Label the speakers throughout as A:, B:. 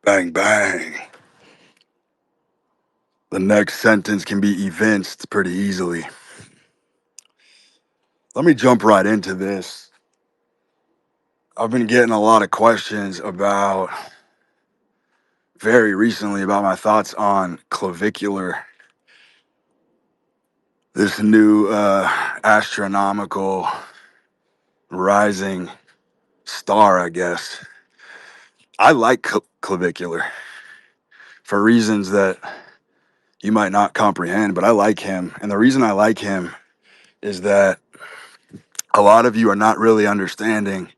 A: Bang, bang. The next sentence can be evinced pretty easily. Let me jump right into this. I've been getting a lot of questions very recently about my thoughts on clavicular, this new astronomical rising star, I guess. I like clavicular for reasons that you might not comprehend, but I like him. And the reason I like him is that a lot of you are not really understanding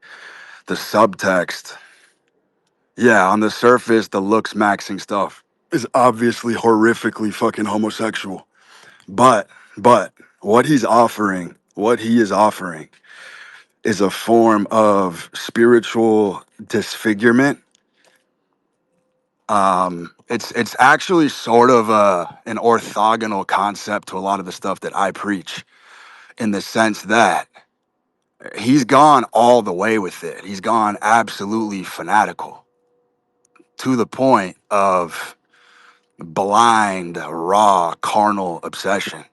A: the subtext. Yeah, on the surface, the looks maxing stuff is obviously horrifically fucking homosexual. But what he is offering is a form of spiritual disfigurement. It's actually sort of an orthogonal concept to a lot of the stuff that I preach, in the sense that he's gone all the way with it. He's gone absolutely fanatical to the point of blind, raw, carnal obsession.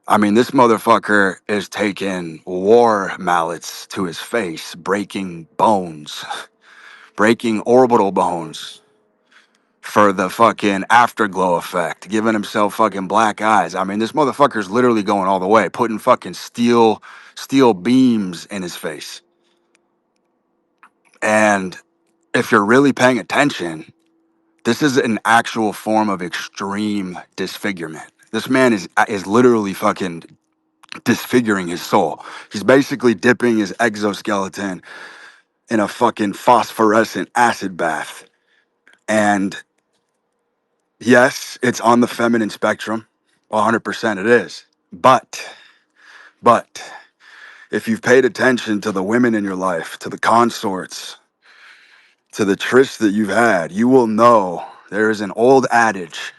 A: I mean, this motherfucker is taking war mallets to his face, breaking bones, breaking orbital bones for the fucking afterglow effect, giving himself fucking black eyes. I mean, this motherfucker's literally going all the way, putting fucking steel beams in his face. And if you're really paying attention, this is an actual form of extreme disfigurement. This man is literally fucking disfiguring his soul. He's basically dipping his exoskeleton in a fucking phosphorescent acid bath. And yes, it's on the feminine spectrum. 100% it is. But if you've paid attention to the women in your life, to the consorts, to the trysts that you've had, you will know there is an old adage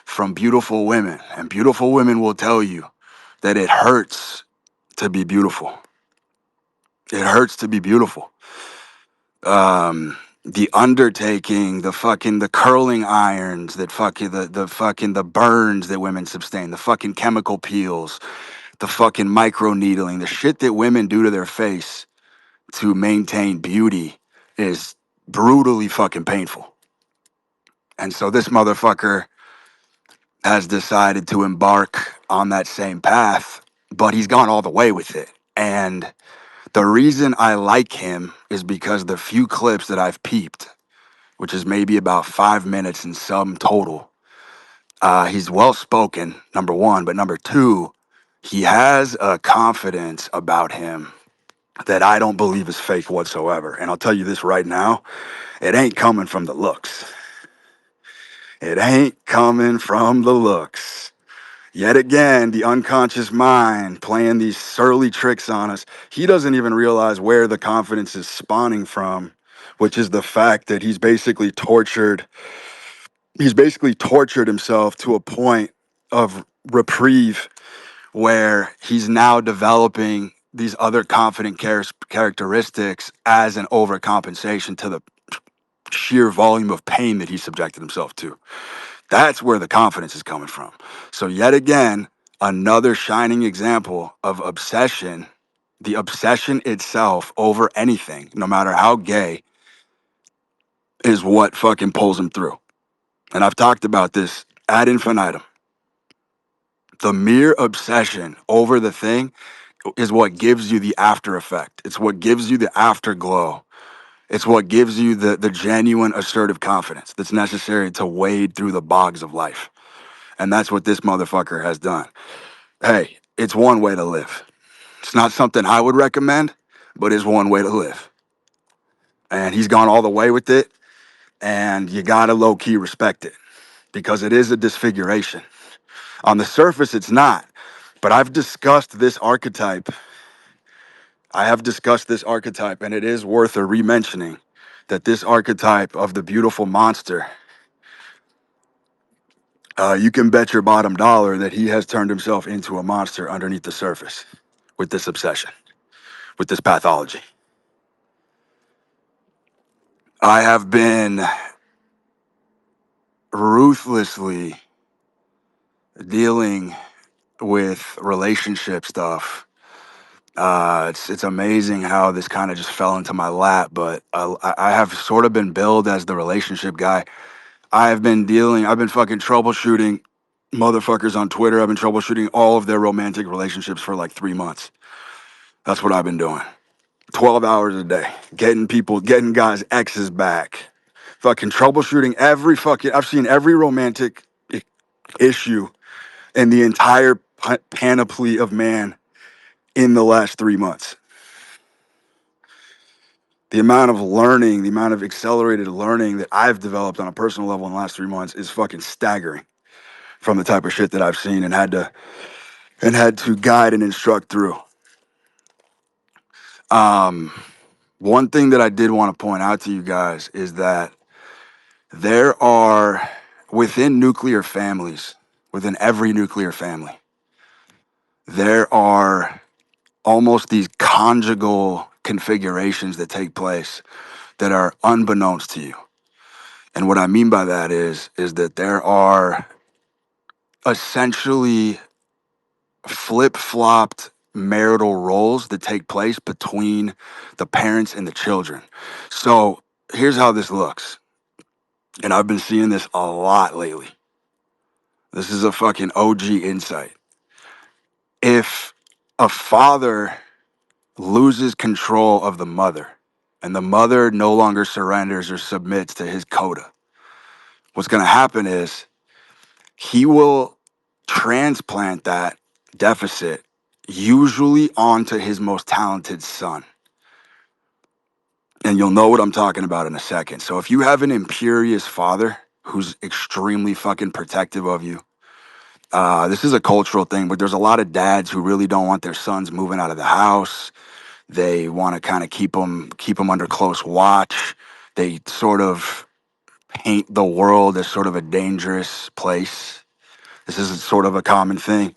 A: from beautiful women, and beautiful women will tell you that it hurts to be beautiful. It hurts to be beautiful. The undertaking, the curling irons that the burns that women sustain, the fucking chemical peels, the fucking micro needling, the shit that women do to their face to maintain beauty is brutally fucking painful. And so this motherfucker has decided to embark on that same path, but he's gone all the way with it. And the reason I like him is because the few clips that I've peeped, which is maybe about 5 minutes in sum total, he's well spoken, number one, but number two, he has a confidence about him that I don't believe is fake whatsoever. And I'll tell you this right now, it ain't coming from the looks. It ain't coming from the looks. Yet again, the unconscious mind playing these surly tricks on us. He doesn't even realize where the confidence is spawning from, which is the fact that he's basically tortured himself to a point of reprieve where he's now developing these other confident characteristics as an overcompensation to the sheer volume of pain that he subjected himself to. That's where the confidence is coming from. So yet again, another shining example of obsession, the obsession itself over anything, no matter how gay, is what fucking pulls him through. And I've talked about this ad infinitum. The mere obsession over the thing is what gives you the after effect. It's what gives you the afterglow. It's what gives you the genuine assertive confidence that's necessary to wade through the bogs of life. And that's what this motherfucker has done. Hey, it's one way to live. It's not something I would recommend, but it's one way to live. And he's gone all the way with it. And you gotta low key respect it because it is a disfiguration. On the surface, it's not. But I've discussed this archetype. And it is worth a re-mentioning that this archetype of the beautiful monster, you can bet your bottom dollar that he has turned himself into a monster underneath the surface with this obsession, with this pathology. I have been ruthlessly dealing with relationship stuff. It's amazing how this kind of just fell into my lap, but I have sort of been billed as the relationship guy. I've been fucking troubleshooting motherfuckers on Twitter. I've been troubleshooting all of their romantic relationships for like 3 months. That's what I've been doing. 12 hours a day, getting guys' exes back, fucking troubleshooting I've seen every romantic issue in the entire panoply of man in the last 3 months. The amount of learning, the amount of accelerated learning that I've developed on a personal level in the last 3 months is fucking staggering from the type of shit that I've seen and had to guide and instruct through. One thing that I did want to point out to you guys is that there are within nuclear families, within every nuclear family, there are almost these conjugal configurations that take place that are unbeknownst to you. And what I mean by that is that there are essentially flip-flopped marital roles that take place between the parents and the children. So here's how this looks. And I've been seeing this a lot lately. This is a fucking OG insight. If a father loses control of the mother and the mother no longer surrenders or submits to his coda, what's going to happen is he will transplant that deficit usually onto his most talented son. And you'll know what I'm talking about in a second. So if you have an imperious father who's extremely fucking protective of you, this is a cultural thing, but there's a lot of dads who really don't want their sons moving out of the house. They want to kind of keep them under close watch. They sort of paint the world as sort of a dangerous place. This is sort of a common thing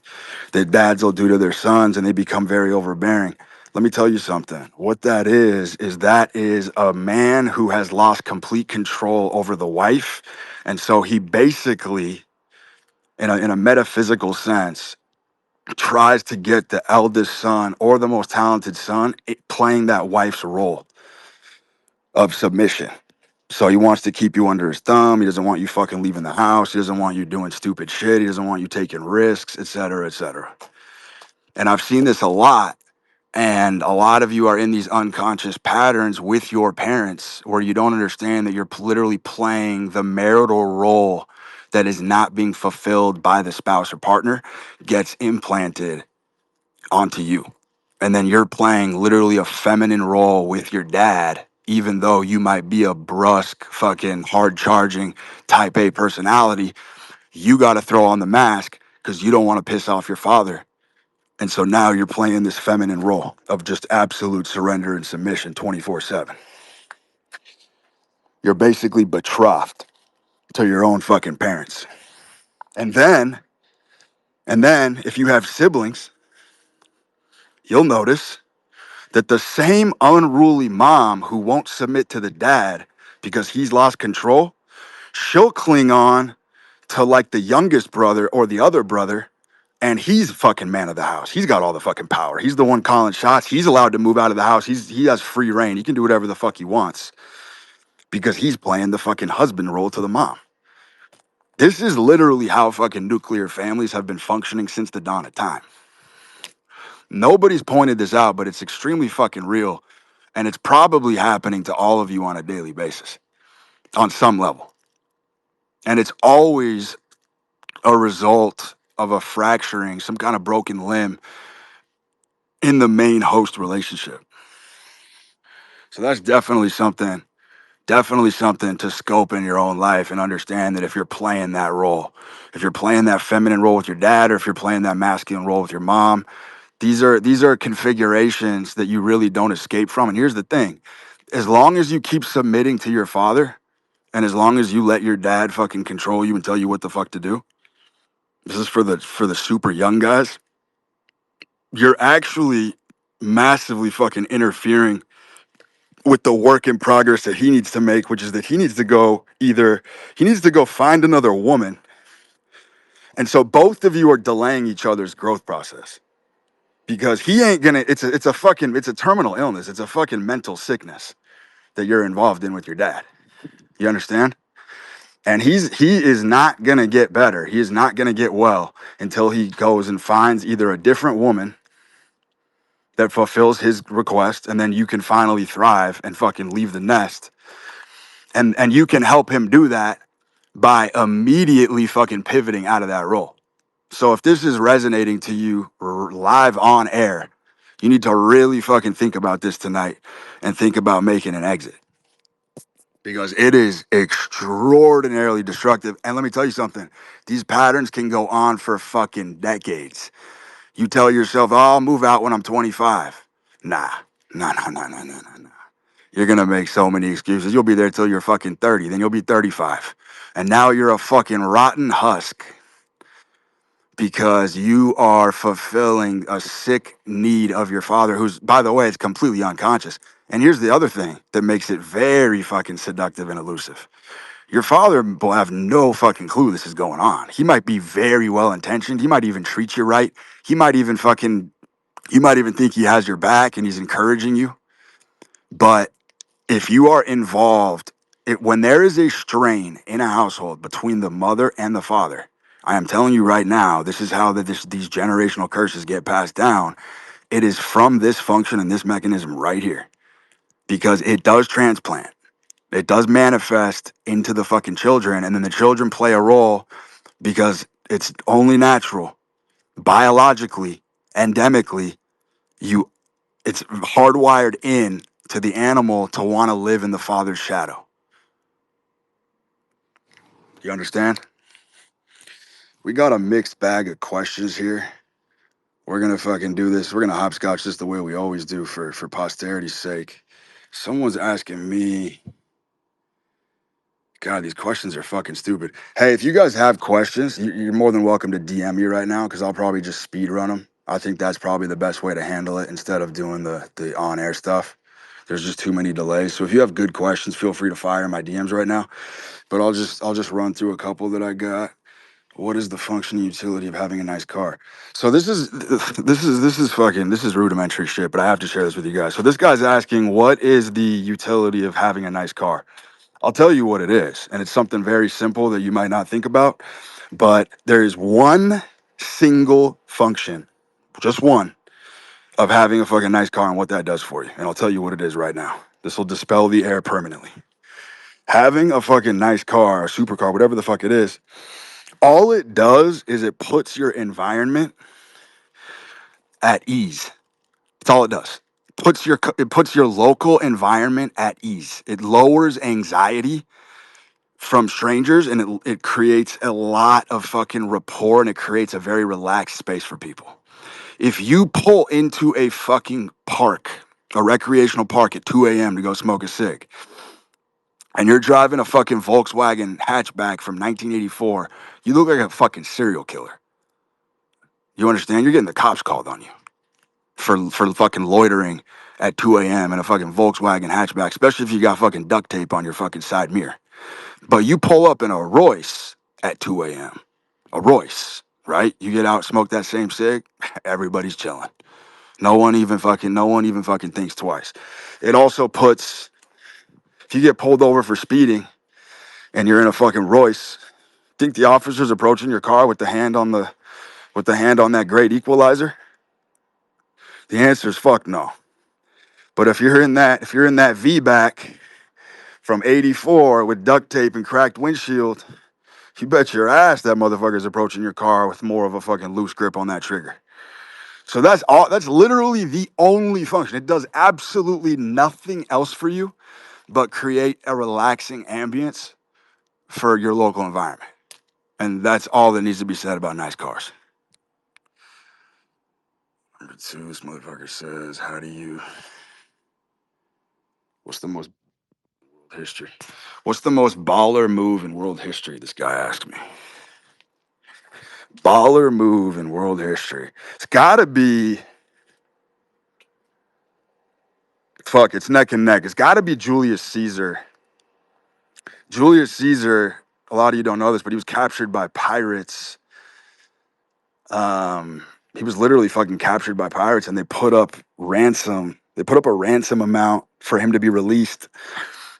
A: that dads will do to their sons, and they become very overbearing. Let me tell you something. What that is a man who has lost complete control over the wife. And so he basically, in a metaphysical sense, tries to get the eldest son or the most talented son playing that wife's role of submission. So he wants to keep you under his thumb. He doesn't want you fucking leaving the house. He doesn't want you doing stupid shit. He doesn't want you taking risks, et cetera, et cetera. And I've seen this a lot. And a lot of you are in these unconscious patterns with your parents where you don't understand that you're literally playing the marital role that is not being fulfilled by the spouse or partner gets implanted onto you. And then you're playing literally a feminine role with your dad, even though you might be a brusque, fucking hard charging type A personality. You got to throw on the mask because you don't want to piss off your father. And so now you're playing this feminine role of just absolute surrender and submission 24/7. You're basically betrothed to your own fucking parents. And then if you have siblings, you'll notice that the same unruly mom who won't submit to the dad because he's lost control, she'll cling on to like the youngest brother or the other brother, and he's fucking man of the house. He's got all the fucking power. He's the one calling shots. He's allowed to move out of the house. He has free reign. He can do whatever the fuck he wants because he's playing the fucking husband role to the mom. This is literally how fucking nuclear families have been functioning since the dawn of time. Nobody's pointed this out, but it's extremely fucking real. And it's probably happening to all of you on a daily basis on some level. And it's always a result of a fracturing, some kind of broken limb in the main host relationship. So that's definitely something to scope in your own life and understand that if you're playing that role, if you're playing that feminine role with your dad, or if you're playing that masculine role with your mom, these are configurations that you really don't escape from. And here's the thing, as long as you keep submitting to your father, and as long as you let your dad fucking control you and tell you what the fuck to do, this is for the super young guys, you're actually massively fucking interfering with the work in progress that he needs to make, which is that he needs to go find another woman. And so both of you are delaying each other's growth process because he ain't gonna, it's a terminal illness. It's a fucking mental sickness that you're involved in with your dad. You understand? And he is not gonna get better. He is not gonna get well until he goes and finds either a different woman that fulfills his request, and then you can finally thrive and fucking leave the nest. And you can help him do that by immediately fucking pivoting out of that role. So if this is resonating to you live on air, you need to really fucking think about this tonight and think about making an exit because it is extraordinarily destructive. And let me tell you something, these patterns can go on for fucking decades. You tell yourself, oh, I'll move out when I'm 25. Nah. You're going to make so many excuses. You'll be there till you're fucking 30. Then you'll be 35. And now you're a fucking rotten husk because you are fulfilling a sick need of your father, who's, by the way, it's completely unconscious. And here's the other thing that makes it very fucking seductive and elusive. Your father will have no fucking clue this is going on. He might be very well intentioned. He might even treat you right. He might even fucking, you might even think he has your back and he's encouraging you. But if you are involved, when there is a strain in a household between the mother and the father, I am telling you right now, this is how these generational curses get passed down. It is from this function and this mechanism right here because it does transplant. It does manifest into the fucking children, and then the children play a role because it's only natural, biologically, endemically. It's hardwired in to the animal to want to live in the father's shadow. You understand? We got a mixed bag of questions here. We're gonna fucking do this. We're gonna hopscotch this the way we always do for posterity's sake. Someone's asking me, God, these questions are fucking stupid. Hey, if you guys have questions, you're more than welcome to DM me right now because I'll probably just speed run them. I think that's probably the best way to handle it instead of doing the on-air stuff. There's just too many delays. So if you have good questions, feel free to fire in my DMs right now. But I'll just run through a couple that I got. What is the function and utility of having a nice car? So this is rudimentary shit, but I have to share this with you guys. So this guy's asking, what is the utility of having a nice car? I'll tell you what it is, and it's something very simple that you might not think about, but there is one single function, just one, of having a fucking nice car and what that does for you. And I'll tell you what it is right now. This will dispel the air permanently. Having a fucking nice car, a supercar, whatever the fuck it is, all it does is it puts your environment at ease. That's all it does. It puts your local environment at ease. It lowers anxiety from strangers, and it creates a lot of fucking rapport, and it creates a very relaxed space for people. If you pull into a fucking park, a recreational park at 2 a.m. to go smoke a cig, and you're driving a fucking Volkswagen hatchback from 1984, you look like a fucking serial killer. You understand? You're getting the cops called on you for fucking loitering at 2 a.m. in a fucking Volkswagen hatchback, especially if you got fucking duct tape on your fucking side mirror. But you pull up in a Royce at 2 a.m. A Royce, right? You get out, smoke that same cig, everybody's chilling. No one even fucking thinks twice. It also puts, if you get pulled over for speeding and you're in a fucking Royce, think the officer's approaching your car with the hand on that great equalizer? The answer is fuck no. But if you're in that V-back from 84 with duct tape and cracked windshield, you bet your ass that motherfucker's approaching your car with more of a fucking loose grip on that trigger. So that's literally the only function. It does absolutely nothing else for you but create a relaxing ambience for your local environment. And that's all that needs to be said about nice cars. Number 2, this motherfucker says, what's the most world history? What's the most baller move in world history? This guy asked me. Baller move in world history. It's gotta be Fuck, it's neck and neck. It's got to be Julius Caesar. Julius Caesar, a lot of you don't know this, but he was captured by pirates. He was literally fucking captured by pirates, and they put up ransom. They put up a ransom amount for him to be released,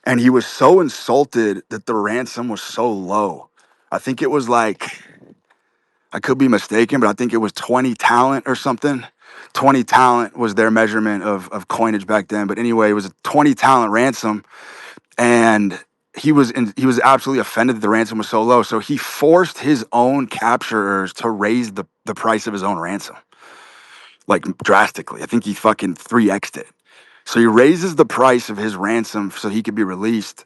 A: and he was so insulted that the ransom was so low. I think it was like, I could be mistaken, but I think it was 20 talent or something. 20 talent was their measurement of coinage back then. But anyway, it was a 20 talent ransom, and he was absolutely offended that the ransom was so low. So he forced his own capturers to raise the price of his own ransom, like drastically. I think he fucking 3x'd it. So he raises the price of his ransom so he could be released.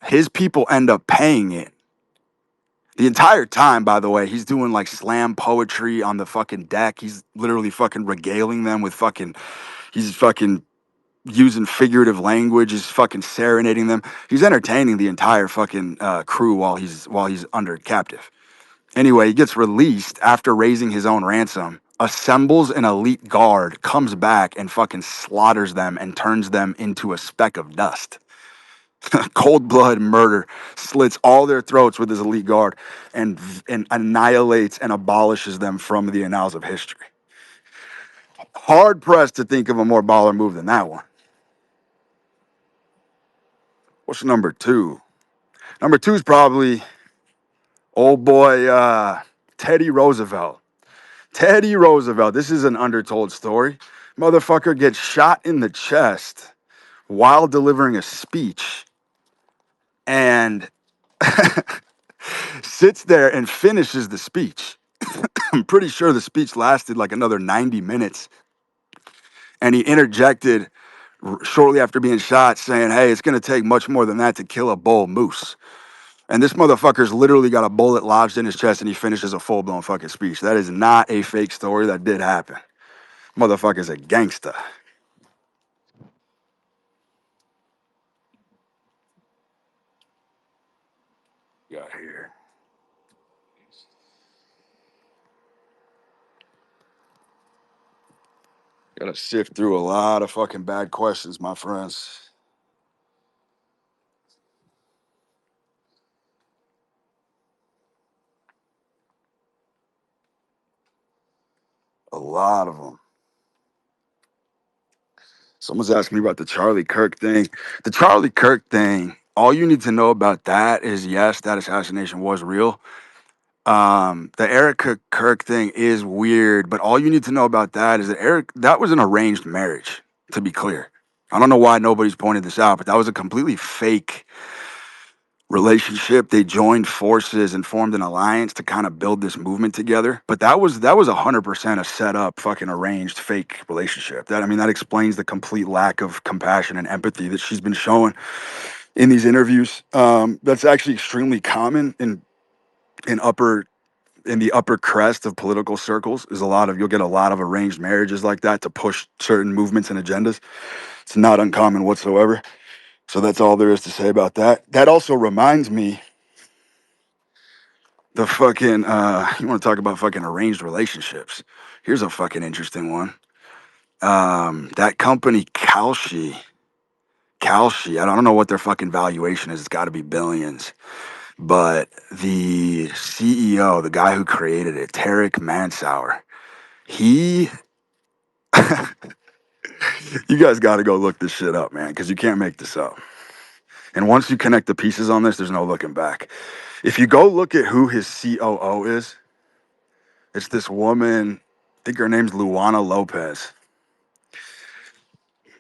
A: His people end up paying it. The entire time, by the way, he's doing like slam poetry on the fucking deck. He's literally fucking regaling them with fucking, he's fucking using figurative language. He's fucking serenading them. He's entertaining the entire fucking crew while he's under captive. Anyway, he gets released after raising his own ransom, assembles an elite guard, comes back and fucking slaughters them and turns them into a speck of dust. Cold blood murder, slits all their throats with his elite guard, and annihilates and abolishes them from the annals of history. Hard pressed to think of a more baller move than that one. What's number two? Number two is probably old boy Teddy Roosevelt. Teddy Roosevelt. This is an undertold story. Motherfucker gets shot in the chest while delivering a speech, and sits there and finishes the speech. I'm pretty sure the speech lasted like another 90 minutes. And he interjected shortly after being shot saying, hey, it's going to take much more than that to kill a bull moose. And this motherfucker's literally got a bullet lodged in his chest and he finishes a full-blown fucking speech. That is not a fake story. That did happen. Motherfucker's a gangster. Got here. Gotta sift through a lot of fucking bad questions, my friends. A lot of them. Someone's asking me about the Charlie Kirk thing. The Charlie Kirk thing, all you need to know about that is yes, that assassination was real. The Eric Kirk thing is weird, but all you need to know about that is that that was an arranged marriage, to be clear. I don't know why nobody's pointed this out, but that was a completely fake relationship. They joined forces and formed an alliance to kind of build this movement together. But that was 100% a set up, fucking arranged, fake relationship. That, I mean, that explains the complete lack of compassion and empathy that she's been showing in these interviews. That's actually extremely common in upper in the upper crest of political circles. Is you'll get a lot of arranged marriages like that to push certain movements and agendas. It's not uncommon whatsoever. So that's all there is to say about that. That also reminds me, the fucking you want to talk about fucking arranged relationships. Here's a fucking interesting one. That company Kalshi, I don't know what their fucking valuation is. It's got to be billions. But the CEO, the guy who created it, Tarek Mansour, he you guys got to go look this shit up, man, because you can't make this up. And once you connect the pieces on this, there's no looking back. If you go look at who his COO is, it's this woman, I think her name's Luana Lopez.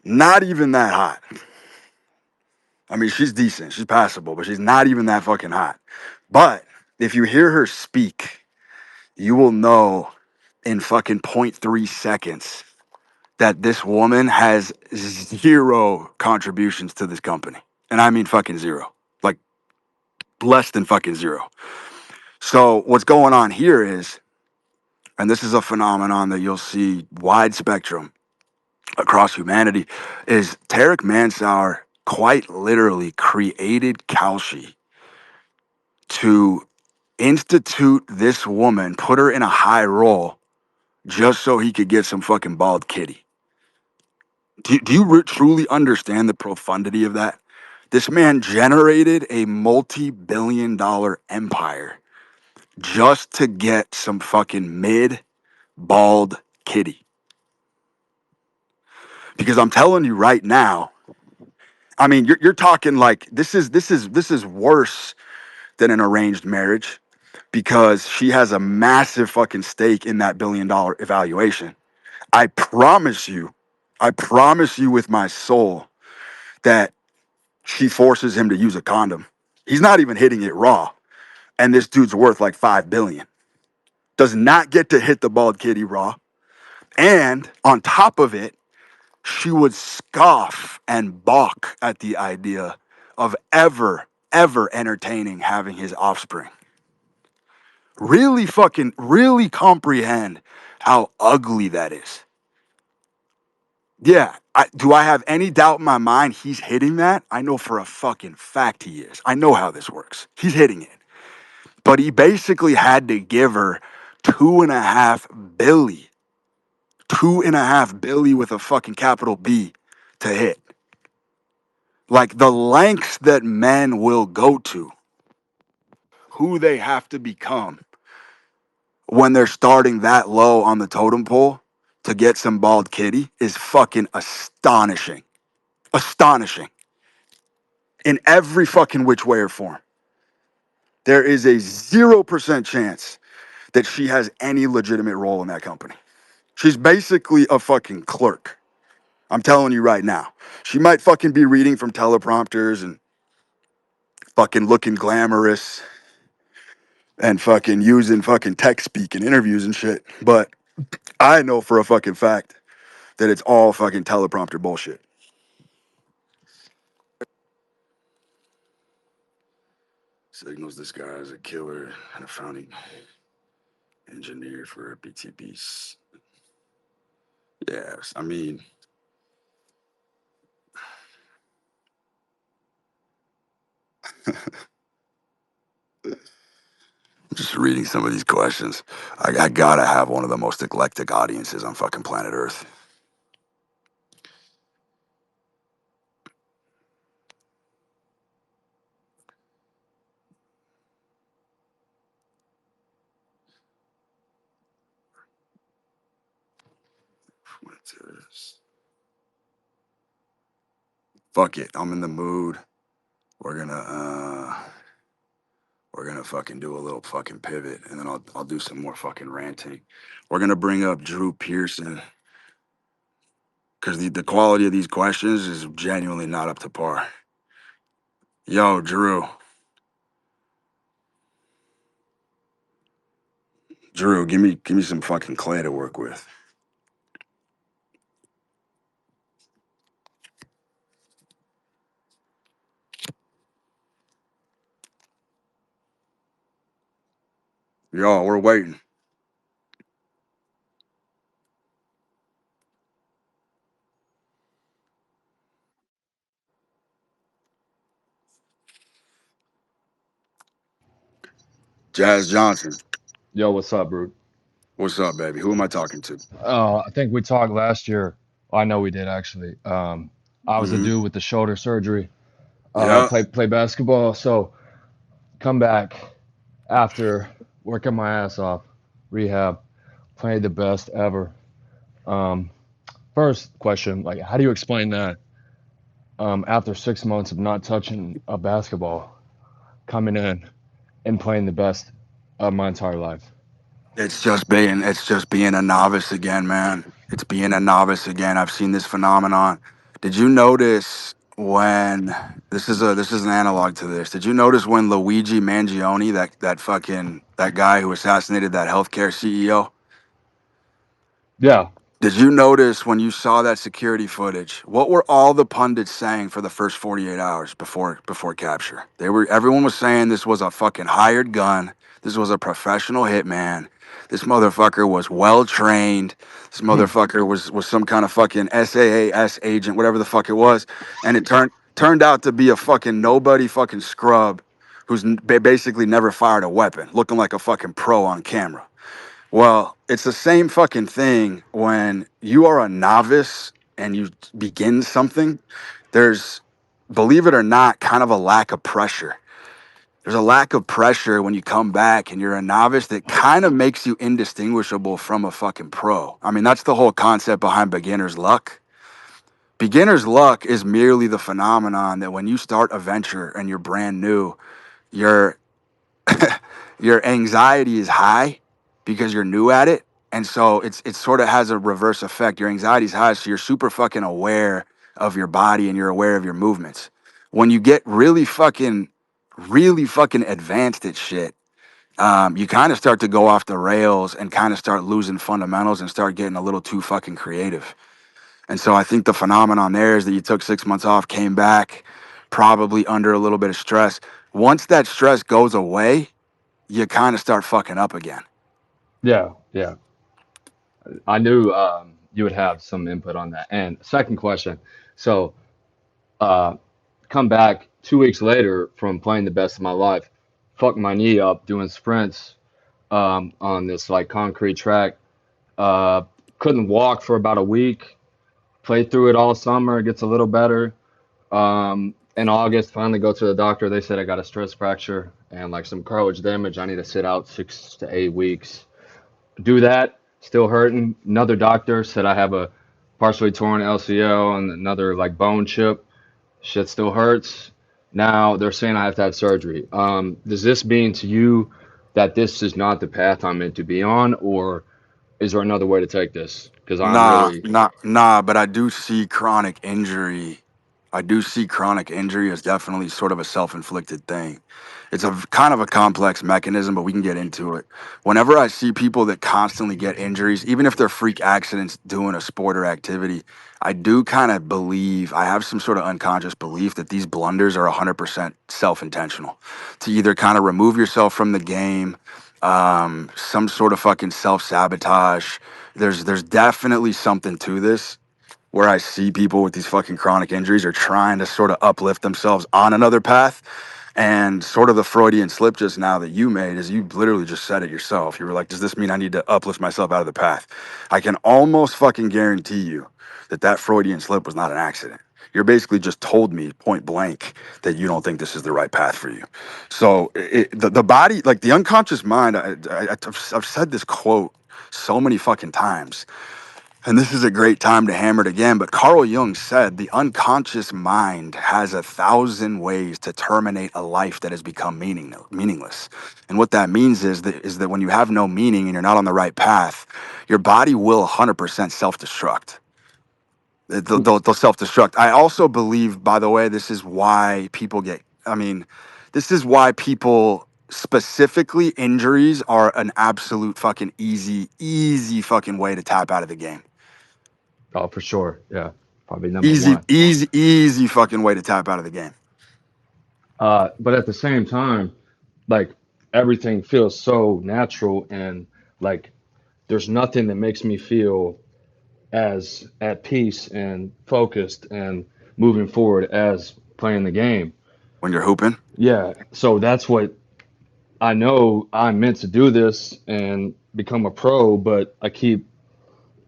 A: Not even that hot. I mean, she's decent, she's passable, but she's not even that fucking hot. But if you hear her speak, you will know in fucking 0.3 seconds that this woman has zero contributions to this company. And I mean fucking zero. Like less than fucking zero. So what's going on here is, and this is a phenomenon that you'll see wide spectrum across humanity, is Tarek Mansour quite literally created Kalshi to institute this woman, put her in a high role just so he could get some fucking bald kitty. Do you truly understand the profundity of that? This man generated a multi-billion-dollar empire just to get some fucking mid bald kitty. Because I'm telling you right now, I mean, you're talking like this is worse than an arranged marriage because she has a massive fucking stake in that $1 billion evaluation. I promise you, I promise you with my soul that she forces him to use a condom. He's not even hitting it raw, and this dude's worth like 5 billion. Does not get to hit the bald kitty raw, and on top of it, she would scoff and balk at the idea of ever entertaining having his offspring. Really comprehend how ugly that is. Yeah, do I have any doubt in my mind he's hitting that? I know for a fucking fact he is. I know how this works. He's hitting it. But he basically had to give her 2.5 billion, 2.5 billion with a fucking capital B to hit. Like the lengths that men will go to, who they have to become when they're starting that low on the totem pole to get some bald kitty is fucking astonishing. Astonishing. In every fucking which way or form. There is a 0% chance that she has any legitimate role in that company. She's basically a fucking clerk. I'm telling you right now. She might fucking be reading from teleprompters and fucking looking glamorous and fucking using fucking tech speak in interviews and shit. But I know for a fucking fact that it's all fucking teleprompter bullshit. Signals this guy as a killer and a founding engineer for BTPs. Yes, I mean, just reading some of these questions. I gotta have one of the most eclectic audiences on fucking planet Earth. Fuck it, I'm in the mood. We're gonna fucking do a little fucking pivot, and then I'll do some more fucking ranting. We're gonna bring up Drew Pearson because the quality of these questions is genuinely not up to par. Yo, Drew, give me some fucking clay to work with. Yo, we're waiting. Jazz Johnson,
B: Yo, what's up, bro?
A: what's up, baby? Who am I talking to?
B: I think we talked last year. I know we did actually. I was a
A: Mm-hmm.
B: dude with the shoulder surgery.
A: Yeah,
B: Play basketball. So come back after working my ass off, rehab, played the best ever. Um, First question, like, how do you explain that? After 6 months of not touching a basketball, coming in and playing the best of my entire life.
A: it's just being a novice again, man. It's being a novice again. I've seen this phenomenon. Did you notice when this is an analog to this? Did you notice when Luigi Mangione, that guy who assassinated that healthcare CEO?
B: Yeah.
A: Did you notice when you saw that security footage? What were all the pundits saying for the first 48 hours before capture? Everyone was saying this was a fucking hired gun. This was a professional hitman. This motherfucker was well trained. This motherfucker was some kind of fucking SAAS agent, whatever the fuck it was, and it turned out to be a fucking nobody fucking scrub who's basically never fired a weapon, looking like a fucking pro on camera. Well, it's the same fucking thing when you are a novice and you begin something, there's, believe it or not, kind of a lack of pressure. There's a lack of pressure when you come back and you're a novice that kind of makes you indistinguishable from a fucking pro. I mean, that's the whole concept behind beginner's luck. Beginner's luck is merely the phenomenon that when you start a venture and you're brand new, your your anxiety is high because you're new at it. And so it sort of has a reverse effect. Your anxiety is high, so you're super fucking aware of your body and you're aware of your movements. When you get really fucking advanced at shit, you kind of start to go off the rails and kind of start losing fundamentals and start getting a little too fucking creative. And so I think the phenomenon there is that you took 6 months off, came back, probably under a little bit of stress. Once that stress goes away, you kind of start fucking up again.
B: Yeah, yeah. I knew you would have some input on that. And second question, so uh, come back 2 weeks later from playing the best of my life, fucked my knee up doing sprints on this like concrete track. Uh, couldn't walk for about a week. Played through it all summer. It gets a little better. In August, finally go to the doctor. They said I got a stress fracture and like some cartilage damage. I need to sit out 6 to 8 weeks. Do that, still hurting. Another doctor said I have a partially torn LCL and another like bone chip. Shit still hurts. Now they're saying I have to have surgery. Does this mean to you that this is not the path I'm meant to be on, or is there another way to take this? Because I'm
A: Nah,
B: really,
A: nah, but I do see chronic injury. I do see chronic injury as definitely sort of a self-inflicted thing. It's a kind of a complex mechanism, but we can get into it. Whenever I see people that constantly get injuries, even if they're freak accidents doing a sport or activity, I do kind of believe, I have some sort of unconscious belief that these blunders are 100% self-intentional to either kind of remove yourself from the game, some sort of fucking self-sabotage. There's definitely something to this where I see people with these fucking chronic injuries are trying to sort of uplift themselves on another path. And sort of the Freudian slip just now that you made is you literally just said it yourself. You were like, does this mean I need to uplift myself out of the path? I can almost fucking guarantee you that that Freudian slip was not an accident. You're basically just told me point blank that you don't think this is the right path for you. So the body, like the unconscious mind, I've said this quote so many fucking times, and this is a great time to hammer it again, but Carl Jung said the unconscious mind has 1,000 ways to terminate a life that has become meaningless. And what that means is that when you have no meaning and you're not on the right path, your body will 100% self-destruct. They'll self-destruct. I also believe, by the way, this is why people get, I mean, this is why people, specifically injuries, are an absolute fucking easy fucking way to tap out of the game.
B: oh, for sure, yeah, probably number one.
A: Easy fucking way to tap out of the game.
B: But at the same time, like everything feels so natural and like there's nothing that makes me feel as at peace and focused and moving forward as playing the game.
A: When you're hooping.
B: Yeah, so that's what I know I'm meant to do this and become a pro, but I keep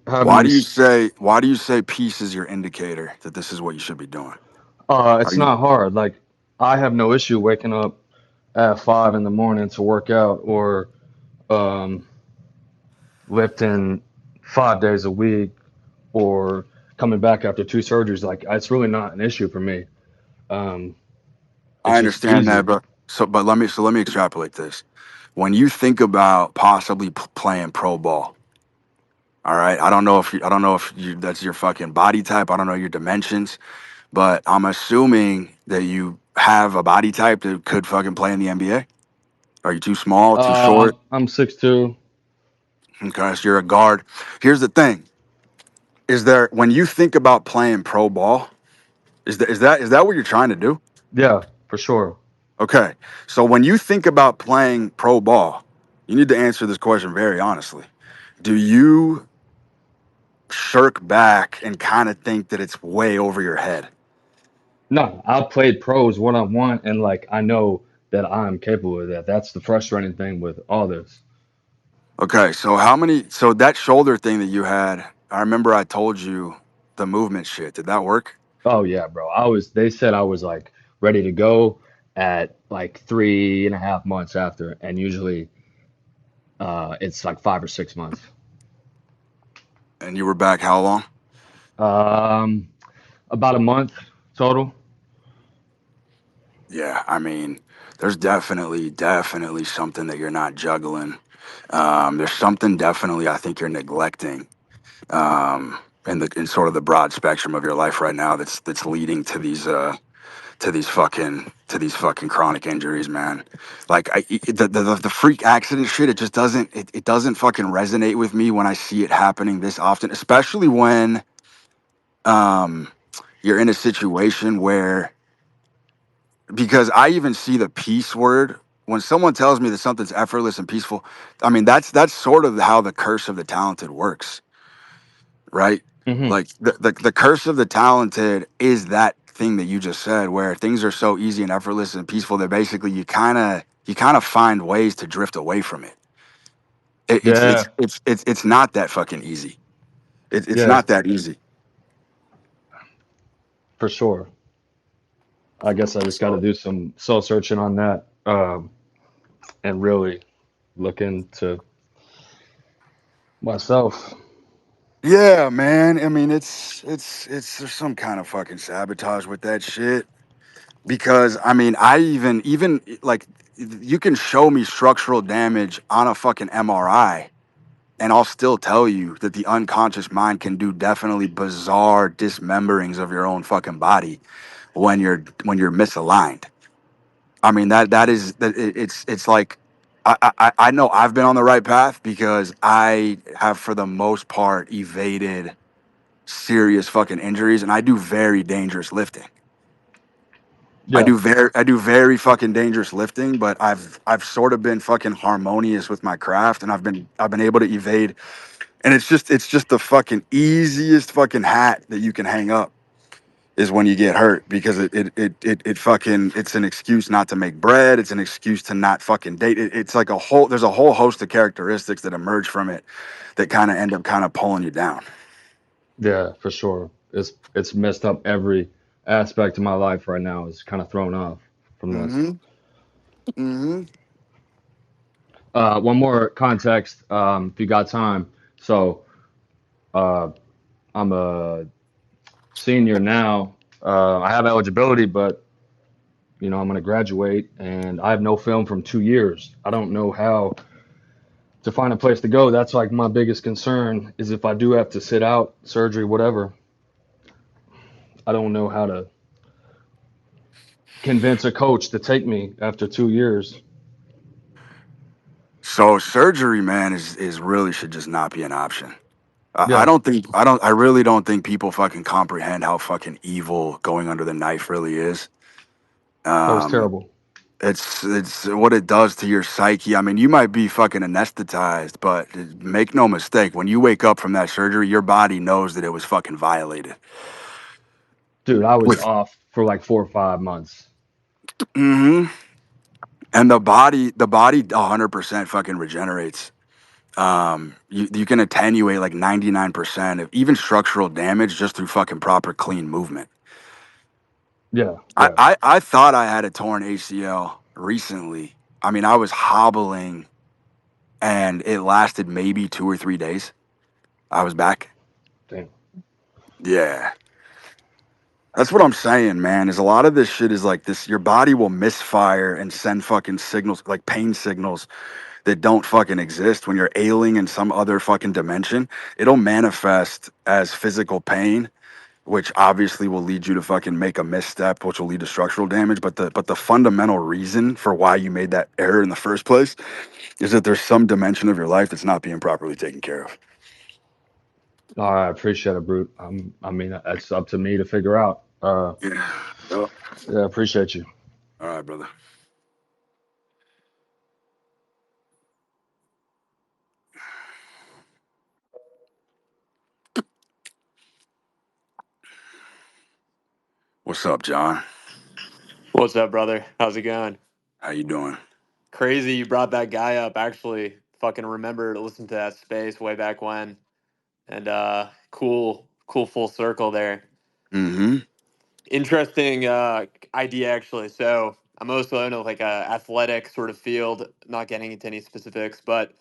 B: having these.
A: Why do you say peace is your indicator that this is what you should be doing? Are
B: It's
A: you
B: not hard. Like I have no issue waking up at 5 in the morning to work out or um, lifting 5 days a week or coming back after two surgeries. Like it's really not an issue for me. Um,
A: I
B: it's just
A: understand that,
B: easy.
A: but let me extrapolate this. When you think about possibly playing pro ball, all right, I don't know if that's your fucking body type. I don't know your dimensions, but I'm assuming that you have a body type that could fucking play in the NBA. Are you too small, too short?
B: I'm 6'2".
A: Okay, so you're a guard. Here's the thing: is there, when you think about playing pro ball, is that what you're trying to do?
B: Yeah, for sure.
A: Okay, so when you think about playing pro ball, you need to answer this question very honestly. Do you shirk back and kind of think that it's way over your head?
B: No, I've played pros one on one, and like I know that I'm capable of that. That's the frustrating thing with all this.
A: Okay, so that shoulder thing that you had, I remember I told you. the movement shit. Did that work?
B: Oh yeah, bro. They said I was like ready to go at like 3.5 months after, and usually it's like 5 or 6 months.
A: And you were back how long?
B: Um, about a month total.
A: Yeah, I mean, there's definitely something that you're not juggling. There's something definitely I think you're neglecting in sort of the broad spectrum of your life right now that's leading to these fucking chronic injuries, man. Like the freak accident shit, it just doesn't doesn't fucking resonate with me when I see it happening this often, especially when um you're in a situation where, because I even see the peace word when someone tells me that something's effortless and peaceful. I mean, that's sort of how the curse of the talented works, right?
B: Hmm.
A: Like the curse of the talented is that thing that you just said, where things are so easy and effortless and peaceful that basically you kind of find ways to drift away from it. It
B: Yeah,
A: it's not that fucking easy. It's
B: yeah,
A: not that easy.
B: for sure. I guess I just got to
A: So
B: do some soul searching on that, and really look into myself.
A: yeah, man. I mean, it's there's some kind of fucking sabotage with that shit. Because I mean, I even like, you can show me structural damage on a fucking MRI, and I'll still tell you that the unconscious mind can do definitely bizarre dismemberings of your own fucking body when you're misaligned. I mean, it's like, I know I've been on the right path because I have for the most part evaded serious fucking injuries, and I do very dangerous lifting.
B: Yeah,
A: I do very fucking dangerous lifting, but I've sort of been fucking harmonious with my craft, and I've been able to evade. And it's just the fucking easiest fucking hat that you can hang up is when you get hurt, because it fucking, it's an excuse not to make bread. It's an excuse to not fucking date. It's like there's a whole host of characteristics that emerge from it that kind of end up kind of pulling you down.
B: yeah, for sure. It's messed up every aspect of my life right now. Is kind of thrown off from this.
A: Mm-hmm. Mm-hmm.
B: One more context, if you got time. So, uh, I'm a senior now. I have eligibility, but I'm going to graduate, and I have no film from 2 years. I don't know how to find a place to go. That's like my biggest concern is if I do have to sit out surgery, whatever. I don't know how to convince a coach to take me after 2 years.
A: So surgery, man, is really should just not be an option. I
B: Yeah,
A: don't think I really don't think people fucking comprehend how fucking evil going under the knife really is.
B: that was
A: Um,
B: terrible.
A: it's what it does to your psyche. I mean, you might be fucking anesthetized, but make no mistake, when you wake up from that surgery, your body knows that it was fucking violated.
B: Dude, I was
A: With
B: off for like 4 or 5 months.
A: hmm and the body 100% fucking regenerates. You can attenuate like 99% of even structural damage just through fucking proper clean movement.
B: Yeah,
A: I,
B: yeah,
A: I, I thought I had a torn ACL recently. I mean, I was hobbling and it lasted maybe 2 or 3 days. I was back.
B: damn.
A: Yeah. That's what I'm saying, man. Is a lot of this shit is like this. Your body will misfire and send fucking signals, like pain signals that don't fucking exist when you're ailing in some other fucking dimension. It'll manifest as physical pain, which obviously will lead you to fucking make a misstep, which will lead to structural damage. But the fundamental reason for why you made that error in the first place is that there's some dimension of your life that's not being properly taken care of.
B: All right, I appreciate it, Brute. I mean, it's up to me to figure out.
A: Yeah. Yep.
B: Yeah, I appreciate you.
A: All right, brother. What's up, John?
C: What's up, brother? How's it going?
A: How you doing?
C: Crazy you brought that guy up. Actually, fucking remember to listen to that space way back when. And cool cool full circle there.
A: Mm-hmm.
C: Interesting idea, actually. So I'm also in a, like a athletic sort of field, not getting into any specifics, but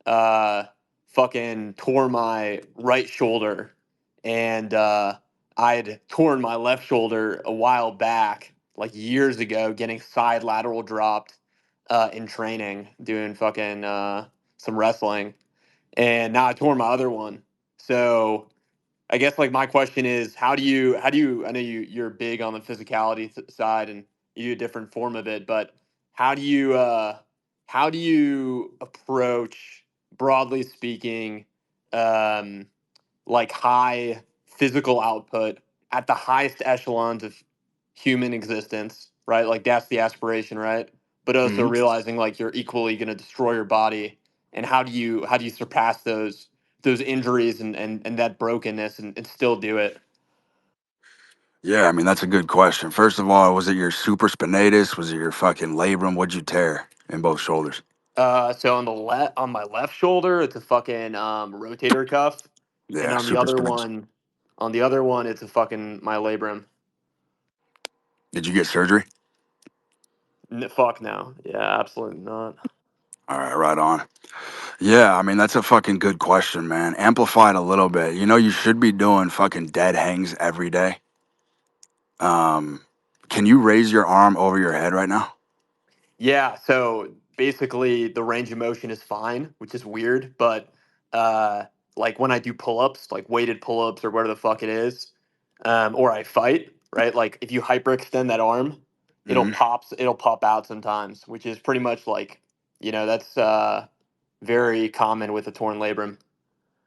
C: uh, fucking tore my right shoulder, and I'd torn my left shoulder a while back, like years ago, getting side lateral dropped in training, doing fucking some wrestling, and now I tore my other one. So I guess like my question is, how do you I know you're big on the physicality side and you do a different form of it, but how do you uh how do you approach, broadly speaking, um like high physical output at the highest echelons of human existence, right? Like that's the aspiration, right? But also
A: Mm-hmm.
C: realizing like you're equally going to destroy your body, and how do you surpass those injuries and that brokenness and still do it?
A: Yeah, I mean that's a good question. First of all, was it your supraspinatus? Was it your fucking labrum? What'd you tear in both shoulders?
C: So on my left shoulder, it's a fucking rotator cuff, and
A: Yeah, supraspinatus.
C: on the other one, it's a fucking my labrum.
A: Did you get surgery?
C: Fuck no, yeah, absolutely not.
A: All right, right on. Yeah, I mean that's a fucking good question, man. Amplify it a little bit. You know, you should be doing fucking dead hangs every day. Um, can you raise your arm over your head right now?
C: Yeah, so basically the range of motion is fine, which is weird, but uh like when I do pull-ups, like weighted pull-ups or whatever the fuck it is, or I fight, right? Like if you hyperextend that arm,
A: Hmm.
C: it'll pop out sometimes, which is pretty much like, that's very common with a torn labrum.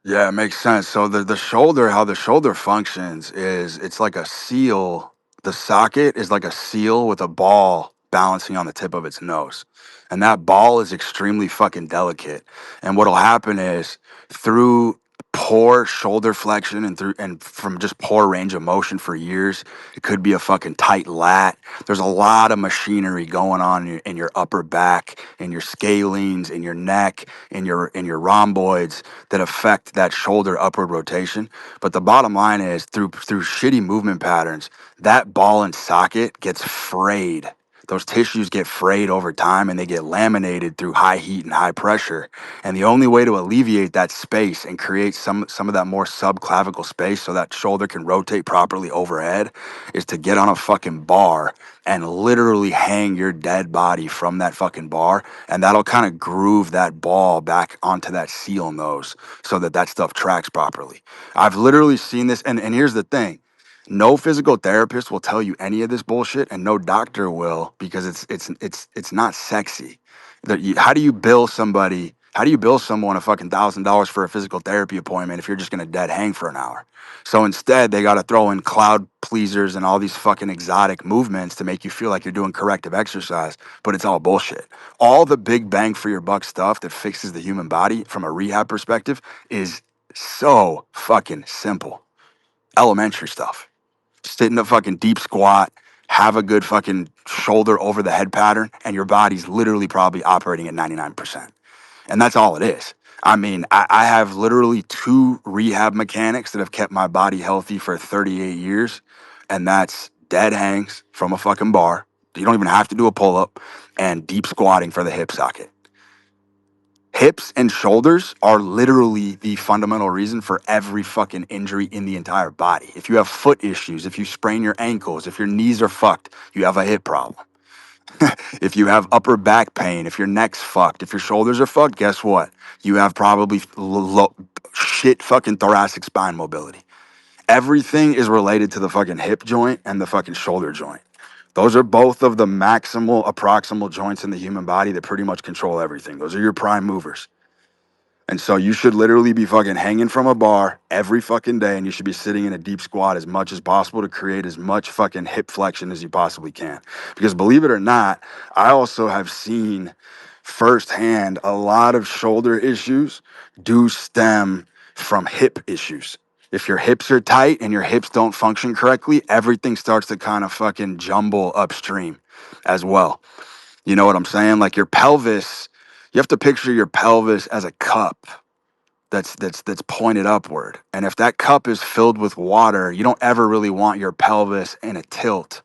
A: Yeah, it makes sense. So the shoulder, how the shoulder functions is it's like a seal. The socket is like a seal with a ball balancing on the tip of its nose. And that ball is extremely fucking delicate. And what'll happen is through poor shoulder flexion and from just poor range of motion for years, it could be a fucking tight lat. There's a lot of machinery going on in your upper back, in your scalenes, in your neck, in your rhomboids that affect that shoulder upward rotation. But the bottom line is through shitty movement patterns, that ball and socket gets frayed. Those tissues get frayed over time and they get laminated through high heat and high pressure. And the only way to alleviate that space and create some of that more subclavicle space so that shoulder can rotate properly overhead is to get on a fucking bar and literally hang your dead body from that fucking bar, and that'll kind of groove that ball back onto that seal nose so that that stuff tracks properly. I've literally seen this, and here's the thing. No physical therapist will tell you any of this bullshit, and no doctor will, because it's not sexy. How do you bill somebody? How do you bill someone a fucking $1,000 for a physical therapy appointment if you're just gonna dead hang for an hour? So instead, they got to throw in cloud pleasers and all these fucking exotic movements to make you feel like you're doing corrective exercise, but it's all bullshit. All the big bang for your buck stuff that fixes the human body from a rehab perspective is so fucking simple. Elementary stuff. Sit in a fucking deep squat, have a good fucking shoulder over the head pattern, and your body's literally probably operating at 99%. And that's all it is. I mean, I have literally two rehab mechanics that have kept my body healthy for 38 years. And that's dead hangs from a fucking bar. You don't even have to do a pull up, and deep squatting for the hip socket. Hips and shoulders are literally the fundamental reason for every fucking injury in the entire body. If you have foot issues, if you sprain your ankles, if your knees are fucked, you have a hip problem. If you have upper back pain, if your neck's fucked, if your shoulders are fucked, guess what? You have probably shit fucking thoracic spine mobility. Everything is related to the fucking hip joint and the fucking shoulder joint. Those are both of the maximal, proximal joints in the human body that pretty much control everything. Those are your prime movers. And so you should literally be fucking hanging from a bar every fucking day, and you should be sitting in a deep squat as much as possible to create as much fucking hip flexion as you possibly can. Because believe it or not, I also have seen firsthand a lot of shoulder issues do stem from hip issues. If your hips are tight and your hips don't function correctly, everything starts to kind of fucking jumble upstream as well. You know what I'm saying? Like your pelvis, you have to picture your pelvis as a cup, that's pointed upward. And if that cup is filled with water, you don't ever really want your pelvis in a tilt.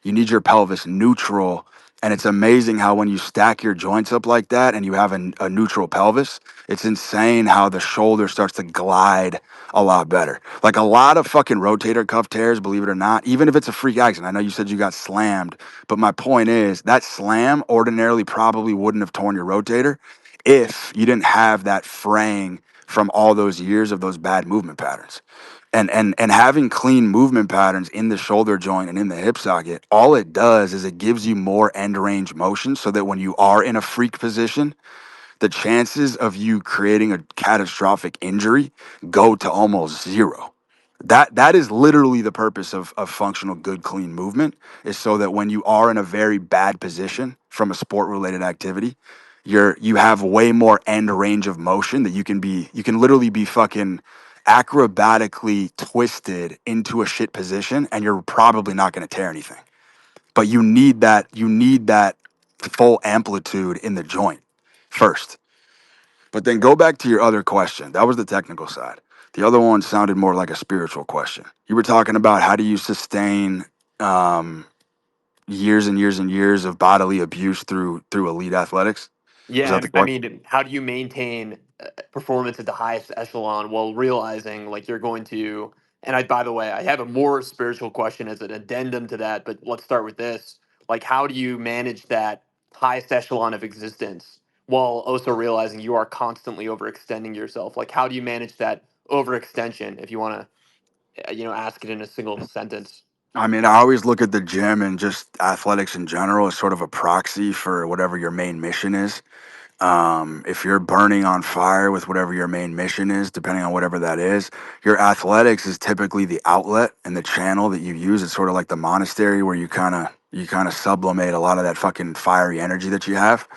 A: You need your pelvis neutral. And it's amazing how when you stack your joints up like that and you have a neutral pelvis, it's insane how the shoulder starts to glide a lot better. Like a lot of fucking rotator cuff tears, believe it or not, even if it's a freak accident. I know you said you got slammed, but my point is that slam ordinarily probably wouldn't have torn your rotator if you didn't have that fraying from all those years of those bad movement patterns. And having clean movement patterns in the shoulder joint and in the hip socket, all it does is it gives you more end range motion so that when you are in a freak position, the chances of you creating a catastrophic injury go to almost zero. That is literally the purpose of functional good clean movement, is so that when you are in a very bad position from a sport related activity, you have way more end range of motion that you can literally be fucking acrobatically twisted into a shit position and you're probably not going to tear anything. But you need that full amplitude in the joint first. But then go back to your other question. That was the technical side. The other one sounded more like a spiritual question. You were talking about how do you sustain um, years and years and years of bodily abuse through elite athletics? Was that
C: Yeah,
A: the
C: I
A: question?
C: mean, how do you maintain performance at the highest echelon while realizing like you're going to? And I, by the way, I have a more spiritual question as an addendum to that, but let's start with this. Like, how do you manage that highest echelon of existence while also realizing you are constantly overextending yourself? Like, how do you manage that overextension if you want to, ask it in a single sentence?
A: I mean, I always look at the gym and just athletics in general as sort of a proxy for whatever your main mission is. If you're burning on fire with whatever your main mission is, depending on whatever that is, your athletics is typically the outlet and the channel that you use. It's sort of like the monastery where you kind of sublimate a lot of that fucking fiery energy that you have,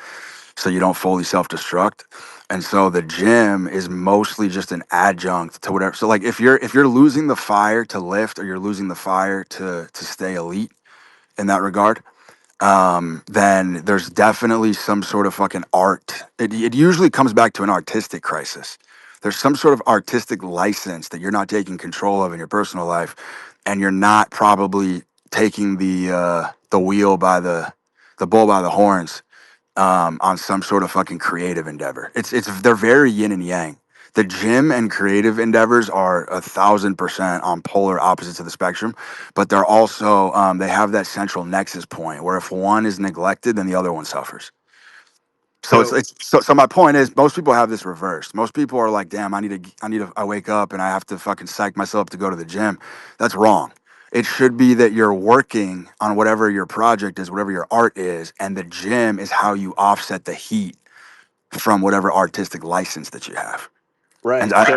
A: so you don't fully self-destruct. And so the gym is mostly just an adjunct to whatever. So like if you're losing the fire to lift or you're losing the fire to stay elite in that regard, then there's definitely some sort of fucking art. It usually comes back to an artistic crisis. There's some sort of artistic license that you're not taking control of in your personal life, and you're not probably taking the wheel by the bull by the horns on some sort of fucking creative endeavor. It's they're very yin and yang. The gym and creative endeavors are 1,000% on polar opposites of the spectrum, but they're also they have that central nexus point where if one is neglected, then the other one suffers. So
C: So,
A: so my point is most people have this reversed. Most people are like, damn, I wake up and I have to fucking psych myself to go to the gym. That's wrong. It should be that you're working on whatever your project is, whatever your art is, and the gym is how you offset the heat from whatever artistic license that you have. And
C: right.
A: I,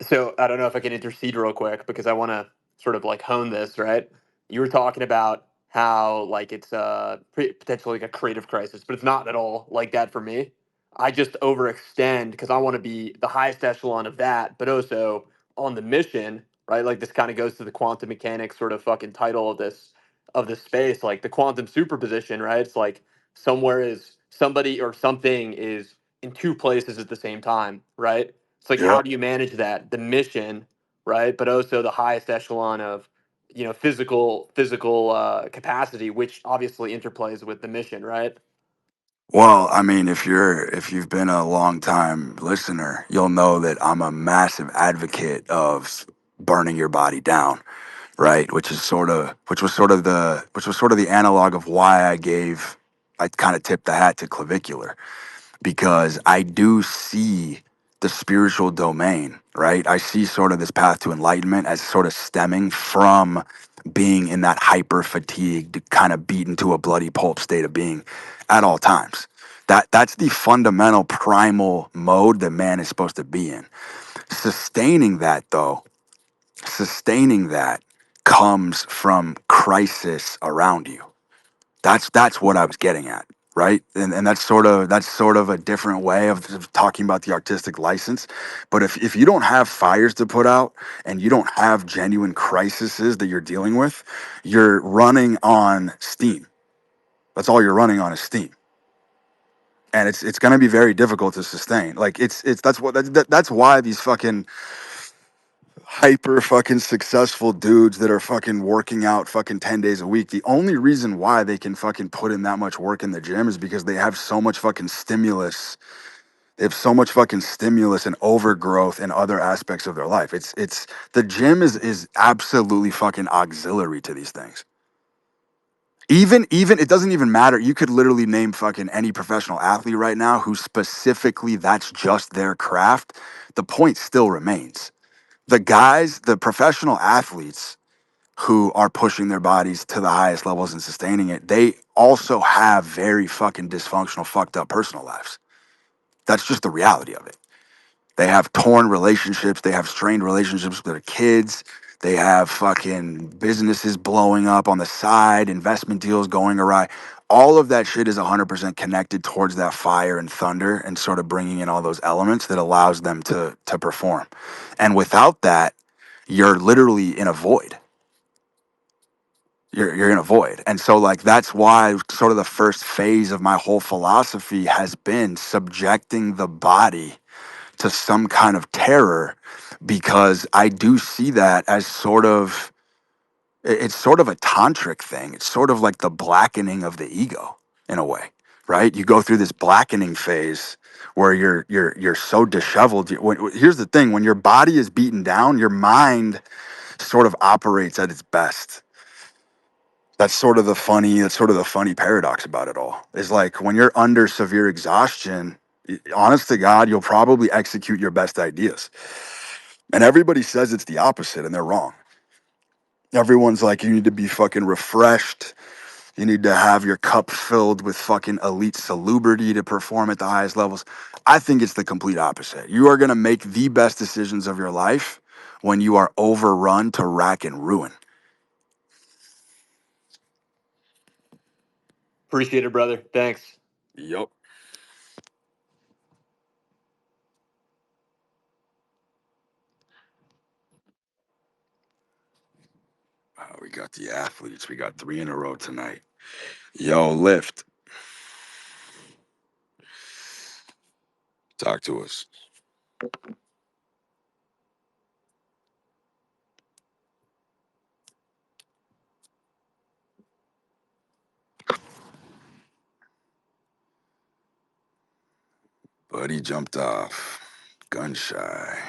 C: So I don't know if I can intercede real quick because I want to sort of like hone this, right? You were talking about how like it's potentially like a creative crisis, but it's not at all like that for me. I just overextend because I want to be the highest echelon of that, but also on the mission, right? Like this kind of goes to the quantum mechanics sort of fucking title of this space, like the quantum superposition, right? It's like somewhere is somebody or something is in two places at the same time, right? It's like
A: yeah.
C: how do you manage that? The mission, right? But also the highest echelon of physical capacity, which obviously interplays with the mission, right?
A: Well, I mean, if you've been a long time listener, you'll know that I'm a massive advocate of burning your body down, right? Which was sort of the analog of why I kind of tipped the hat to clavicular, because I do see the spiritual domain, right? I see sort of this path to enlightenment as sort of stemming from being in that hyper fatigued, kind of beaten to a bloody pulp state of being at all times. That's the fundamental primal mode that man is supposed to be in. Sustaining that though, sustaining that comes from crisis around you. That's what I was getting at, right? And that's sort of a different way of talking about the artistic license. But if you don't have fires to put out and you don't have genuine crises that you're dealing with, you're running on steam. That's all you're running on is steam. and it's going to be very difficult to sustain. Like it's that's why these fucking hyper fucking successful dudes that are fucking working out fucking 10 days a week, the only reason why they can fucking put in that much work in the gym is because they have so much fucking stimulus. They have so much fucking stimulus and overgrowth in other aspects of their life. It's the gym is absolutely fucking auxiliary to these things. Even it doesn't even matter. You could literally name fucking any professional athlete right now who specifically that's just their craft. The point still remains. The guys, the professional athletes who are pushing their bodies to the highest levels and sustaining it, they also have very fucking dysfunctional, fucked up personal lives. That's just the reality of it. They have torn relationships. They have strained relationships with their kids. They have fucking businesses blowing up on the side, investment deals going awry. All of that shit is 100% connected towards that fire and thunder and sort of bringing in all those elements that allows them to perform. And without that, you're literally in a void. You're in a void. And so like that's why sort of the first phase of my whole philosophy has been subjecting the body to some kind of terror, because I do see that as sort of it's sort of a tantric thing. It's sort of like the blackening of the ego in a way, right? You go through this blackening phase where you're so disheveled. Here's the thing: when your body is beaten down, your mind sort of operates at its best. That's sort of the funny paradox about it all. Is like when you're under severe exhaustion, honest to God, you'll probably execute your best ideas. And everybody says it's the opposite, and they're wrong. Everyone's like, you need to be fucking refreshed. You need to have your cup filled with fucking elite salubrity to perform at the highest levels. I think it's the complete opposite. You are going to make the best decisions of your life when you are overrun to rack and ruin.
C: Appreciate it, brother. Thanks.
A: Yup. We got the athletes. We got 3 in a row tonight. Yo, Lift, talk to us. Buddy jumped off. Gun shy.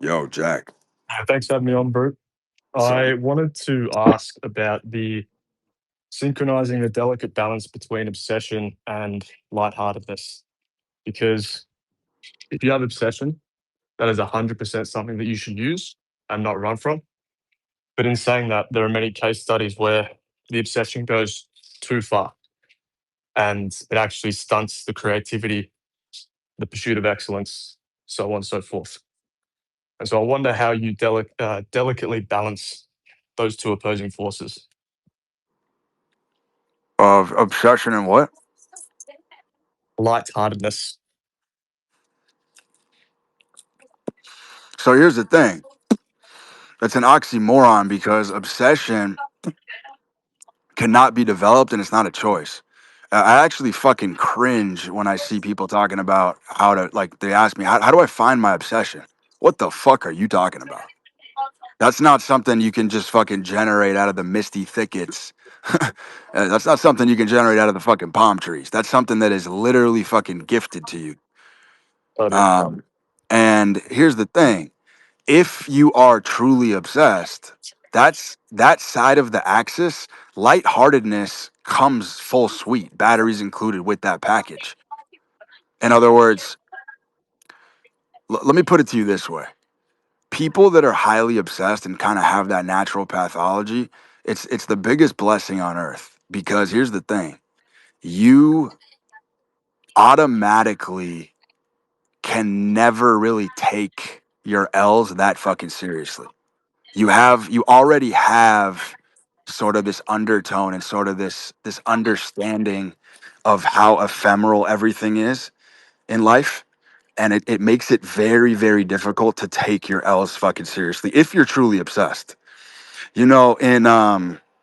A: Yo, Jack.
D: Thanks for having me on, Brute.
A: So,
D: I wanted to ask about the synchronizing the delicate balance between obsession and lightheartedness. Because if you have obsession, that is 100% something that you should use and not run from. But in saying that, there are many case studies where the obsession goes too far and it actually stunts the creativity, the pursuit of excellence, so on and so forth. And so I wonder how you delicately balance those two opposing forces.
A: of obsession and what?
D: Lightheartedness.
A: So here's the thing. It's an oxymoron because obsession cannot be developed and it's not a choice. I actually fucking cringe when I see people talking about how to, like, they ask me, how do I find my obsession? What the fuck are you talking about? That's not something you can just fucking generate out of the misty thickets. That's not something you can generate out of the fucking palm trees. That's something that is literally fucking gifted to you.
D: Totally.
A: And here's the thing: if you are truly obsessed, that's that side of the axis. Lightheartedness comes full suite, batteries included with that package. In other words, let me put it to you this way: people that are highly obsessed and kind of have that natural pathology, it's the biggest blessing on earth, because here's the thing: you automatically can never really take your L's that fucking seriously. You already have sort of this undertone and sort of this understanding of how ephemeral everything is in life. And it makes it very, very difficult to take your L's fucking seriously if you're truly obsessed. You know, in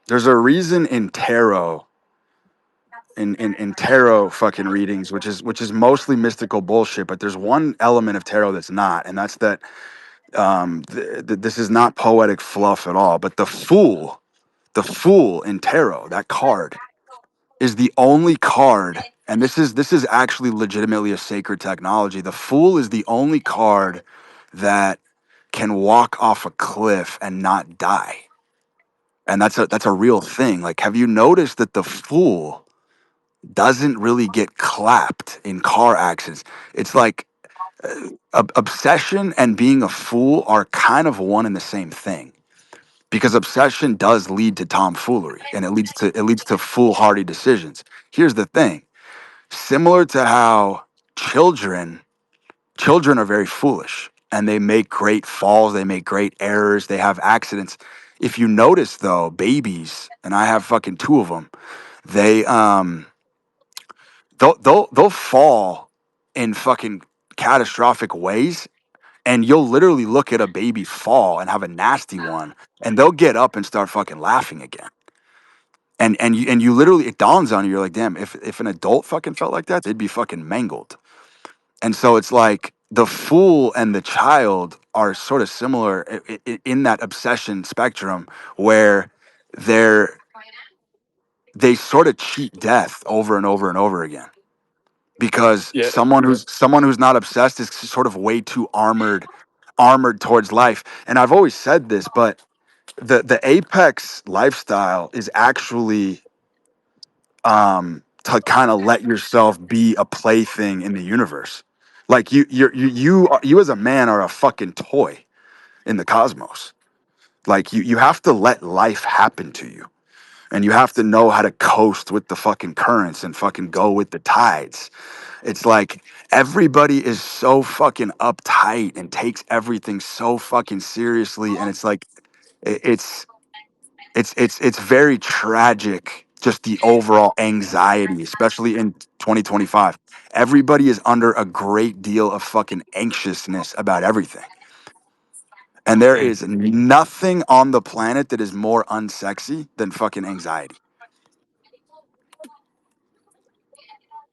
A: there's a reason in tarot, in tarot fucking readings, which is mostly mystical bullshit, but there's one element of tarot that's not, and that's that this is not poetic fluff at all, but the fool in tarot, that card is the only card, and this is actually legitimately a sacred technology. The fool is the only card that can walk off a cliff and not die. And that's a real thing. Like, have you noticed that the fool doesn't really get clapped in car accidents? It's like obsession and being a fool are kind of one and the same thing, because obsession does lead to tomfoolery, and it leads to foolhardy decisions. Here's the thing: similar to how children children are very foolish and they make great falls, they make great errors, they have accidents. If you notice though, babies, and I have fucking two of them, they they'll fall in fucking catastrophic ways, and you'll literally look at a baby fall and have a nasty one, and they'll get up and start fucking laughing again. And you literally, it dawns on you, you're like, damn, if an adult fucking felt like that, they'd be fucking mangled. And so it's like the fool and the child are sort of similar in that obsession spectrum, where they're they sort of cheat death over and over and over again, because
D: Yeah,
A: someone who's not obsessed is sort of way too armored towards life. And I've always said this, but the apex lifestyle is actually to kind of let yourself be a plaything in the universe. Like you as a man are a fucking toy in the cosmos. Like you have to let life happen to you, and you have to know how to coast with the fucking currents and fucking go with the tides. It's like everybody is so fucking uptight and takes everything so fucking seriously, and it's like it's it's very tragic, just the overall anxiety, especially in 2025. Everybody is under a great deal of fucking anxiousness about everything, and there
D: mm,
A: is nothing on the planet that is more unsexy than fucking anxiety.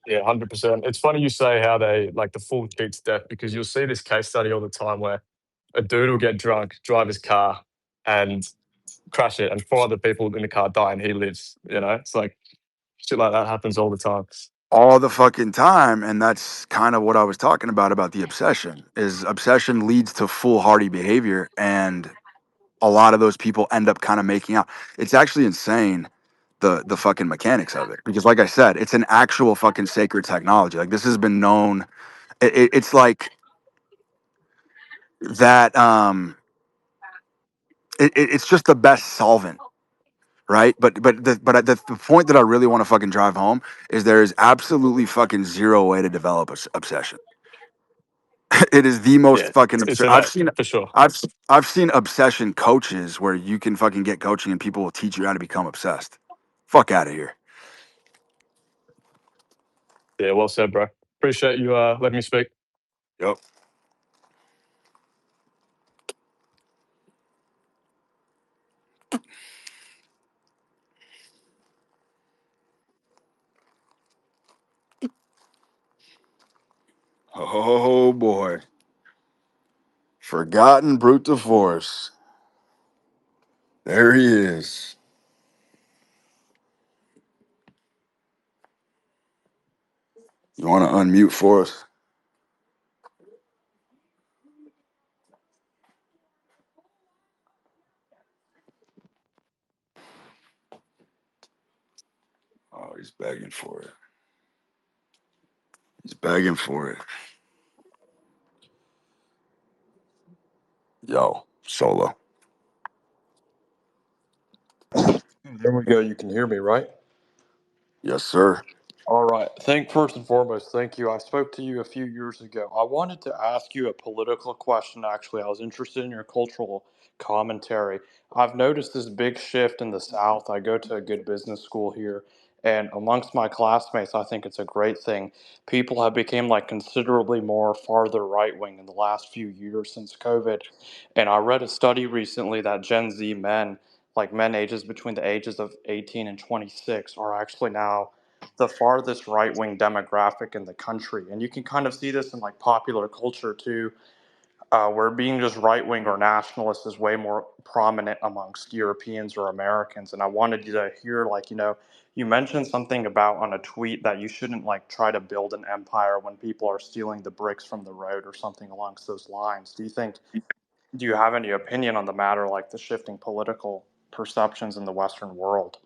D: yeah, 100%. It's funny you say how they like the fool cheats death, because you'll see this case study all the time where a dude will get drunk, drive his car, and crash it, and four other people in the car die, and he lives. You know, it's like shit like that happens all the time.
A: All the fucking time, and that's kind of what I was talking about the obsession. Is obsession leads to foolhardy behavior, and a lot of those people end up kind of making out. It's actually insane, the fucking mechanics of it, because like I said, it's an actual fucking sacred technology. Like, this has been known. It's like that. It's just the best solvent, right? But the point that I really want to fucking drive home is there is absolutely fucking zero way to develop obsession. It is the most
D: Yeah,
A: fucking
D: it's
A: absurd.
D: innate for sure.
A: I've seen obsession coaches where you can fucking get coaching and people will teach you how to become obsessed. Fuck out of here.
D: Yeah, well said, bro. Appreciate you letting me speak.
A: Yep. Oh boy. Forgotten brute de force. There he is. You want to unmute for us? Oh, he's begging for it. He's begging for it. Yo, solo.
E: There we go. You can hear me, right?
A: Yes, sir.
E: All right. First and foremost, thank you. I spoke to you a few years ago. I wanted to ask you a political question, actually. I was interested in your cultural commentary. I've noticed this big shift in the South. I go to a good business school here, And amongst my classmates, I think it's a great thing. People have become like considerably more farther right wing in the last few years since COVID. And I read a study recently that Gen Z men, like men ages between the ages of 18 and 26, are actually now the farthest right wing demographic in the country. And you can kind of see this in like popular culture too, where being just right wing or nationalist is way more prominent amongst Europeans or Americans. And I wanted you to hear, like, you mentioned something about on a tweet that you shouldn't like try to build an empire when people are stealing the bricks from the road or something along those lines. Do you have any opinion on the matter, like the shifting political perceptions in the Western world?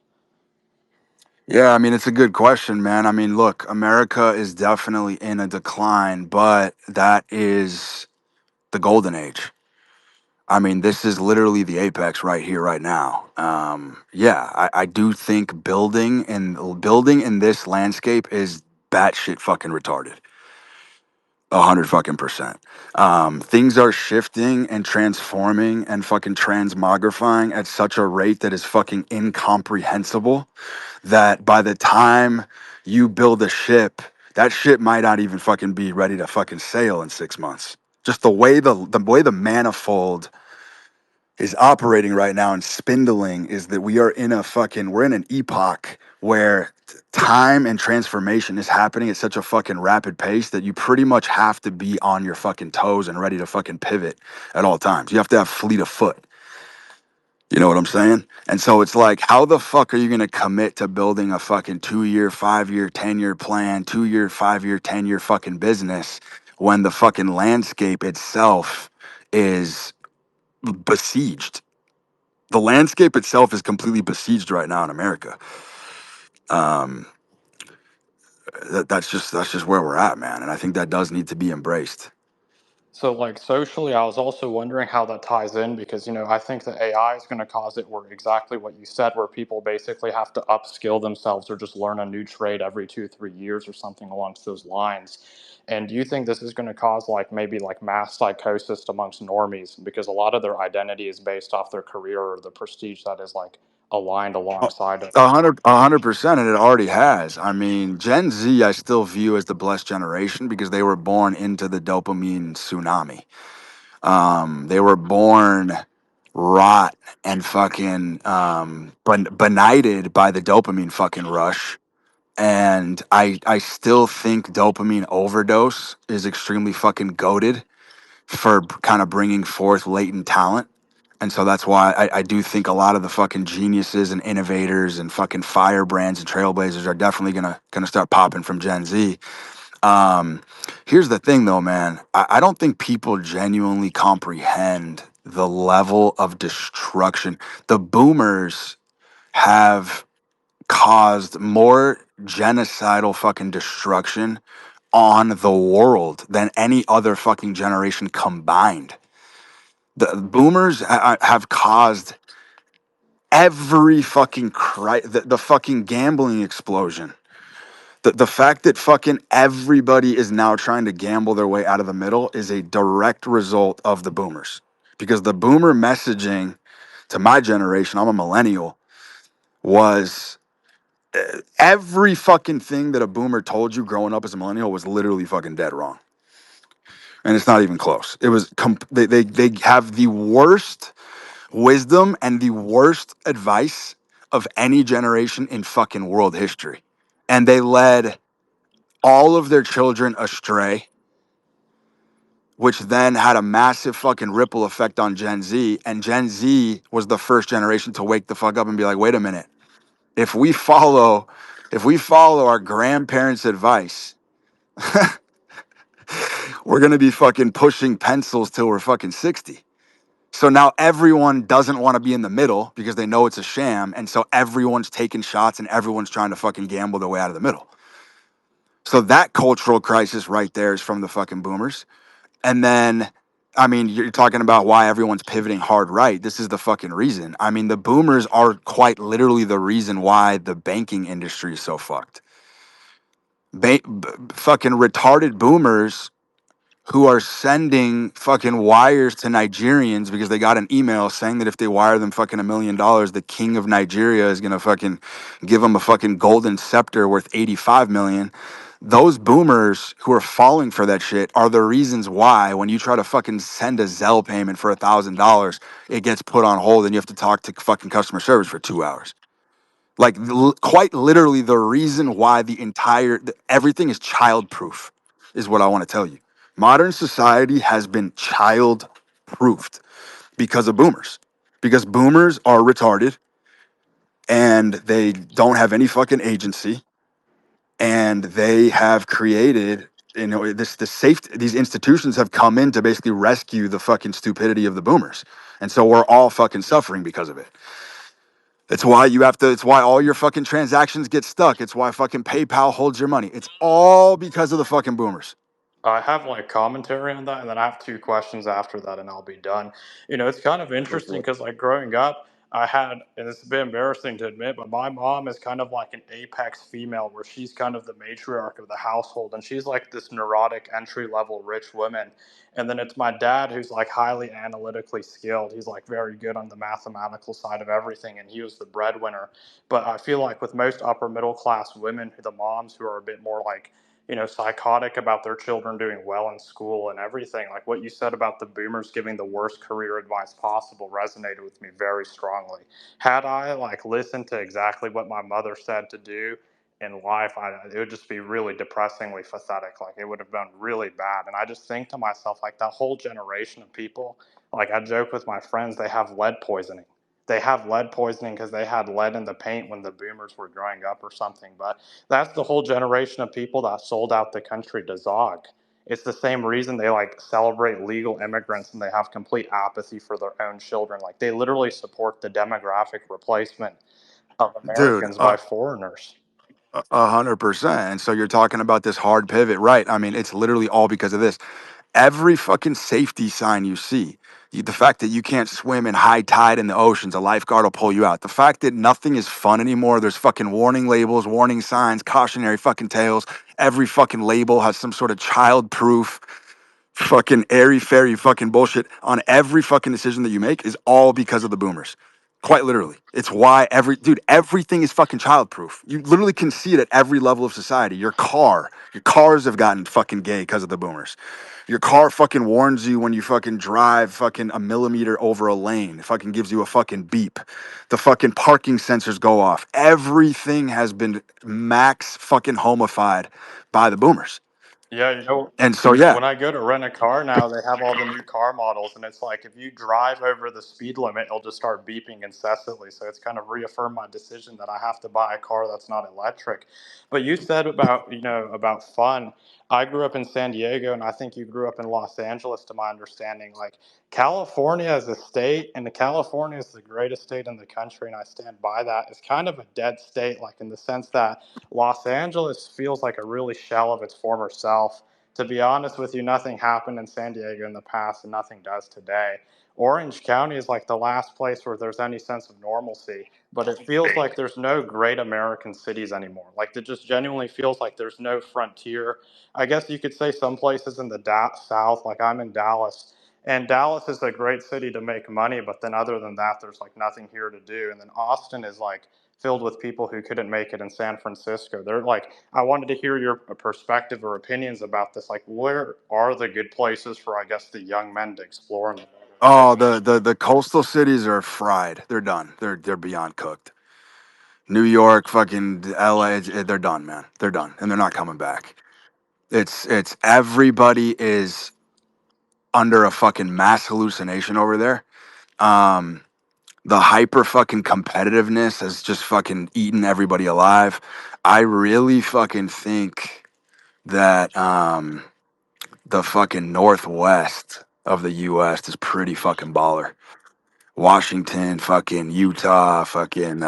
A: Yeah, I mean, it's a good question, man. I mean, look, America is definitely in a decline, but that is the golden age. I mean, this is literally the apex right here, right now. Yeah, I do think building in this landscape is batshit fucking retarded. 100 fucking %. Things are shifting and transforming and fucking transmogrifying at such a rate that is fucking incomprehensible that by the time you build a ship, that ship might not even fucking be ready to fucking sail in 6 months. Just the way the manifold is operating right now and spindling is that we're in an epoch where time and transformation is happening at such a fucking rapid pace that you pretty much have to be on your fucking toes and ready to fucking pivot at all times. You have to have fleet of foot. You know what I'm saying? And so it's like, how the fuck are you going to commit to building a fucking 2 year, 5 year, 10 year plan, 2 year, 5 year, 10 year fucking business when the fucking landscape itself is besieged? The landscape itself is completely besieged right now in America. Um, that's just where we're at, man. And I think that does need to be embraced.
E: So, like socially, I was also wondering how that ties in because, I think that AI is going to cause it where exactly what you said, where people basically have to upskill themselves or just learn a new trade every 2, 3 years or something along those lines. And do you think this is going to cause like maybe like mass psychosis amongst normies because a lot of their identity is based off their career or the prestige that is like aligned alongside it?
A: 100%, and it already has. I mean, Gen Z, I still view as the blessed generation because they were born into the dopamine tsunami. They were born rot and fucking benighted by the dopamine fucking rush. And I still think dopamine overdose is extremely fucking goated for kind of bringing forth latent talent. And so that's why I do think a lot of the fucking geniuses and innovators and fucking firebrands and trailblazers are definitely gonna start popping from Gen Z. Um, Here's the thing though, man. I don't think people genuinely comprehend the level of destruction. The boomers have caused more genocidal fucking destruction on the world than any other fucking generation combined. The boomers have caused every fucking the fucking gambling explosion. The fact that fucking everybody is now trying to gamble their way out of the middle is a direct result of the boomers. Because the boomer messaging to my generation, I'm a millennial, was every fucking thing that a boomer told you growing up as a millennial was literally fucking dead wrong. And it's not even close. It was they have the worst wisdom and the worst advice of any generation in fucking world history. And they led all of their children astray, which then had a massive fucking ripple effect on Gen Z. And Gen Z was the first generation to wake the fuck up and be like, wait a minute. If we follow our grandparents' advice, we're gonna be fucking pushing pencils till we're fucking 60. So now everyone doesn't want to be in the middle because they know it's a sham. And so everyone's taking shots and everyone's trying to fucking gamble their way out of the middle. So that cultural crisis right there is from the fucking boomers. And then, I mean, you're talking about why everyone's pivoting hard right. This is the fucking reason. I mean, the boomers are quite literally the reason why the banking industry is so fucked. Fucking retarded boomers who are sending fucking wires to Nigerians because they got an email saying that if they wire them fucking $1 million, the king of Nigeria is gonna fucking give them a fucking golden scepter worth 85 million. Those boomers who are falling for that shit are the reasons why when you try to fucking send a Zelle payment for $1,000, it gets put on hold and you have to talk to fucking customer service for 2 hours. Like quite literally the reason why everything is child proof is what I want to tell you. Modern society has been child proofed because of boomers. Because boomers are retarded and they don't have any fucking agency, and they have created, this safety, these institutions have come in to basically rescue the fucking stupidity of the boomers. And so we're all fucking suffering because of it. It's why all your fucking transactions get stuck. It's why fucking PayPal holds your money. It's all because of the fucking boomers.
E: I have like commentary on that, and then I have two questions after that, and I'll be done. It's kind of
A: Go for
E: interesting
A: it.
E: because like growing up, I had, and it's a bit embarrassing to admit, but my mom is kind of like an apex female where she's kind of the matriarch of the household, and she's like this neurotic entry level rich woman. And then it's my dad who's like highly analytically skilled. He's like very good on the mathematical side of everything, and he was the breadwinner. But I feel like with most upper middle class women, the moms who are a bit more like psychotic about their children doing well in school and everything. Like what you said about the boomers giving the worst career advice possible resonated with me very strongly. Had I like listened to exactly what my mother said to do in life, it would just be really depressingly pathetic. Like it would have been really bad. And I just think to myself, like that whole generation of people, like I joke with my friends, they have lead poisoning. They have lead poisoning because they had lead in the paint when the boomers were growing up or something. But that's the whole generation of people that sold out the country to Zog. It's the same reason they like celebrate legal immigrants and they have complete apathy for their own children. Like they literally support the demographic replacement of
A: Dude,
E: Americans by foreigners.
A: 100%. And so you're talking about this hard pivot, right? I mean, it's literally all because of this. Every fucking safety sign you see, the fact that you can't swim in high tide in the oceans, a lifeguard will pull you out. The fact that nothing is fun anymore, there's fucking warning labels, warning signs, cautionary fucking tales. Every fucking label has some sort of child proof fucking airy fairy fucking bullshit on every fucking decision that you make is all because of the boomers. Quite literally. It's why everything is fucking childproof. You literally can see it at every level of society. Your cars have gotten fucking gay because of the boomers. Your car fucking warns you when you fucking drive fucking a millimeter over a lane. It fucking gives you a fucking beep. The fucking parking sensors go off. Everything has been max fucking homified by the boomers.
E: Yeah,
A: And so, yeah.
E: when I go to rent a car now, they have all the new car models, and it's like if you drive over the speed limit, it'll just start beeping incessantly. So it's kind of reaffirmed my decision that I have to buy a car that's not electric. But you said about about fun. I grew up in San Diego, and I think you grew up in Los Angeles, to my understanding. Like California as a state, and California is the greatest state in the country, and I stand by that. It's kind of a dead state, like in the sense that Los Angeles feels like a really shell of its former self. To be honest with you, nothing happened in San Diego in the past and nothing does today. Orange County is like the last place where there's any sense of normalcy, but it feels like there's no great American cities anymore. Like it just genuinely feels like there's no frontier. I guess you could say some places in the South, like I'm in Dallas, and Dallas is a great city to make money, but then other than that, there's like nothing here to do. And then Austin is like filled with people who couldn't make it in San Francisco. They're like, I wanted to hear your perspective or opinions about this. Like, where are the good places for, I guess, the young men to explore in the
A: Oh,
E: cities?
A: the coastal cities are fried. They're done. They're beyond cooked. New York, fucking LA, they're done, man. They're done, and they're not coming back. It's everybody is under a fucking mass hallucination over there. Um, the hyper fucking competitiveness has just fucking eaten everybody alive. I really fucking think that the fucking northwest of the U.S. is pretty fucking baller. Washington, fucking Utah, fucking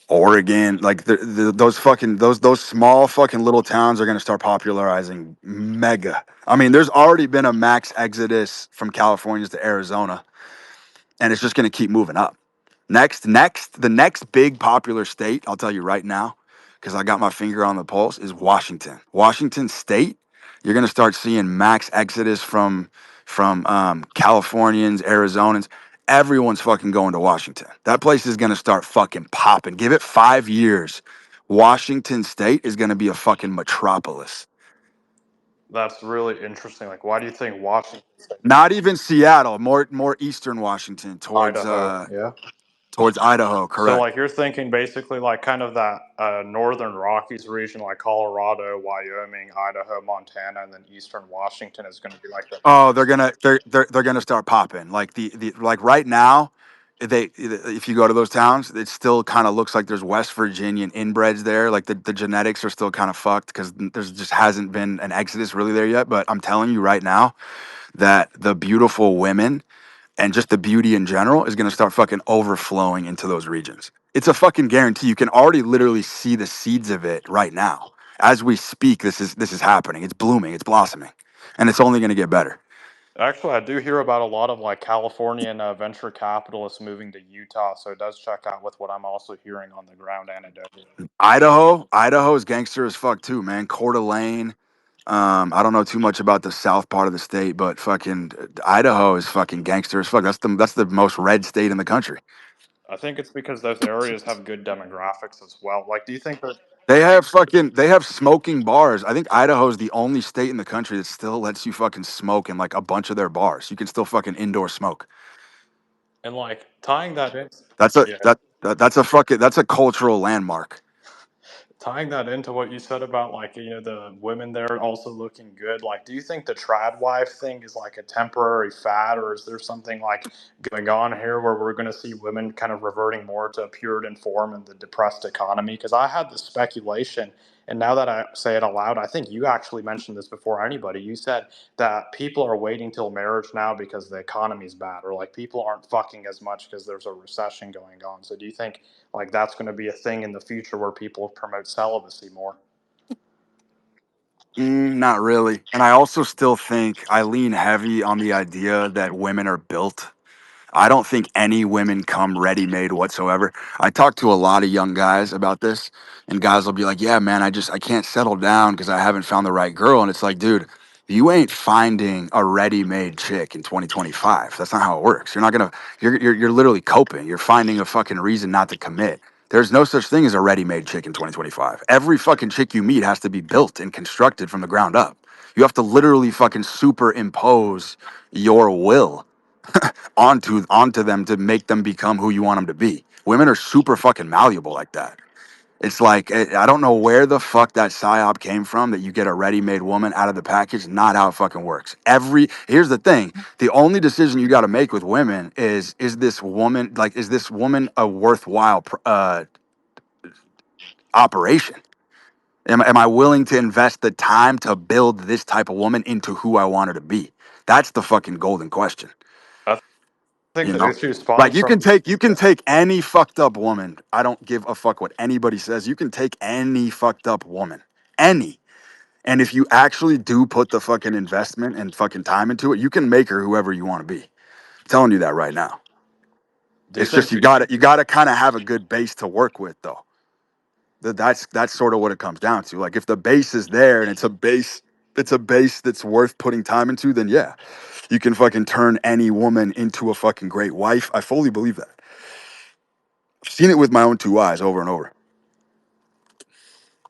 A: Oregon, like those fucking those small fucking little towns are gonna start popularizing mega. I mean, there's already been a max exodus from California to Arizona, and it's just gonna keep moving up. The next big popular state, I'll tell you right now, because I got my finger on the pulse, is Washington. Washington State You're gonna start seeing max exodus from Californians, Arizonans. Everyone's fucking going to Washington. That place is gonna start fucking popping. Give it 5 years. Washington State is gonna be a fucking metropolis.
E: That's really interesting. Like, why do you think Washington,
A: Not even Seattle, more eastern Washington
E: Idaho? Yeah.
A: towards Idaho,
E: So,
A: correct.
E: like, you're thinking basically like kind of that northern Rockies region, like Colorado, Wyoming, Idaho, Montana, and then eastern Washington is going to be like the.
A: Oh, they're gonna start popping. Like the like right now, if you go to those towns, it still kind of looks like there's West Virginian inbreds there. Like the genetics are still kind of fucked because there's just hasn't been an exodus really there yet. But I'm telling you right now that the beautiful women and just the beauty in general is gonna start fucking overflowing into those regions. It's a fucking guarantee. You can already literally see the seeds of it right now. As we speak, this is happening. It's blooming, it's blossoming, and it's only gonna get better.
E: Actually, I do hear about a lot of like Californian venture capitalists moving to Utah, so it does check out with what I'm also hearing on the ground anecdotally.
A: Idaho is gangster as fuck too, man. Coeur d'Alene. I don't know too much about the south part of the state, but fucking Idaho is fucking gangster as fuck. That's the most red state in the country.
E: I think it's because those areas have good demographics as well. Like, do you think that?
A: They have smoking bars. I think Idaho is the only state in the country that still lets you fucking smoke in like a bunch of their bars. You can still fucking indoor smoke.
E: And like tying that in,
A: That's a
E: yeah,
A: that's a cultural landmark.
E: tying that into what you said about like the women there also looking good. Like, do you think the trad wife thing is like a temporary fad, or is there something like going on here where we're going to see women kind of reverting more to a Puritan form in the depressed economy? Because I had the speculation, and now that I say it aloud, I think you actually mentioned this before anybody. You said that people are waiting till marriage now because the economy's bad, or like people aren't fucking as much because there's a recession going on. So do you think like that's going to be a thing in the future where people promote celibacy more?
A: Not really. And I also still think I lean heavy on the idea that women are built. I don't think any women come ready made whatsoever. I talk to a lot of young guys about this, and guys will be like, "Yeah, man, I can't settle down because I haven't found the right girl." And it's like, dude, you ain't finding a ready made chick in 2025. That's not how it works. You're not gonna. You're literally coping. You're finding a fucking reason not to commit. There's no such thing as a ready made chick in 2025. Every fucking chick you meet has to be built and constructed from the ground up. You have to literally fucking superimpose your will onto them to make them become who you want them to be. Women are super fucking malleable like that. It's like I don't know where the fuck that psyop came from that you get a ready-made woman out of the package. Not how it fucking works. Here's the thing: the only decision you got to make with women is this woman a worthwhile operation? Am I willing to invest the time to build this type of woman into who I want her to be? That's the fucking golden question.
E: I think
A: You
E: the
A: know,
E: issue
A: like
E: spawns
A: you
E: from.
A: can take any fucked up woman. I don't give a fuck what anybody says. You can take any fucked up woman, any, and if you actually do put the fucking investment and fucking time into it, you can make her whoever you want to be. I'm telling you that right now.
E: Do you
A: It's just
E: think?
A: you gotta kind of have a good base to work with though. That's sort of what it comes down to. Like if the base is there and it's a base that's worth putting time into, then yeah, you can fucking turn any woman into a fucking great wife. I fully believe that. I've seen it with my own two eyes over and over.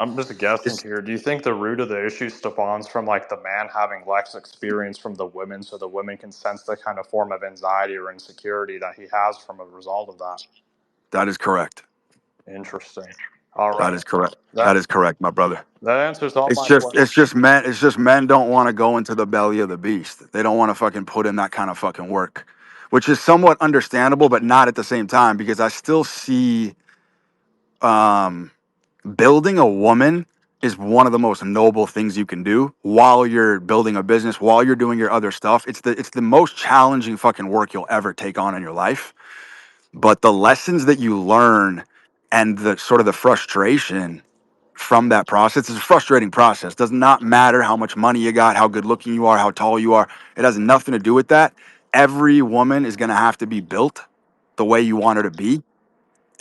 E: I'm just guessing
A: It's
E: here. Do you think the root of the issue spawns from like the man having less experience from the women, so the women can sense the kind of form of anxiety or insecurity that he has from a result of that?
A: that is correct.
E: Interesting. All
A: That
E: right.
A: is correct.
E: That
A: That is correct, my brother.
E: that answers all
A: It's
E: my
A: just
E: questions.
A: it's just men don't want to go into the belly of the beast. They don't want to fucking put in that kind of fucking work, which is somewhat understandable, but not at the same time because I still see um building a woman is one of the most noble things you can do while you're building a business, while you're doing your other stuff. It's the most challenging fucking work you'll ever take on in your life. But the lessons that you learn and the sort of the frustration from that process, it's a frustrating process. Does not matter how much money you got, how good looking you are, how tall you are. It has nothing to do with that. Every woman is going to have to be built the way you want her to be.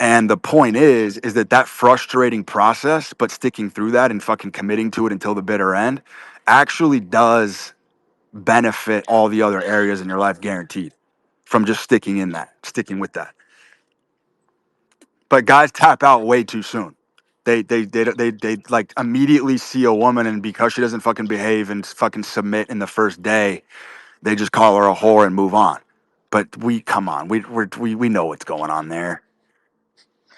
A: And the point is that frustrating process, but sticking through that and fucking committing to it until the bitter end actually does benefit all the other areas in your life guaranteed from just sticking with that. But guys tap out way too soon. They like immediately see a woman, and because she doesn't fucking behave and fucking submit in the first day, they just call her a whore and move on. But come on, we know what's going on there.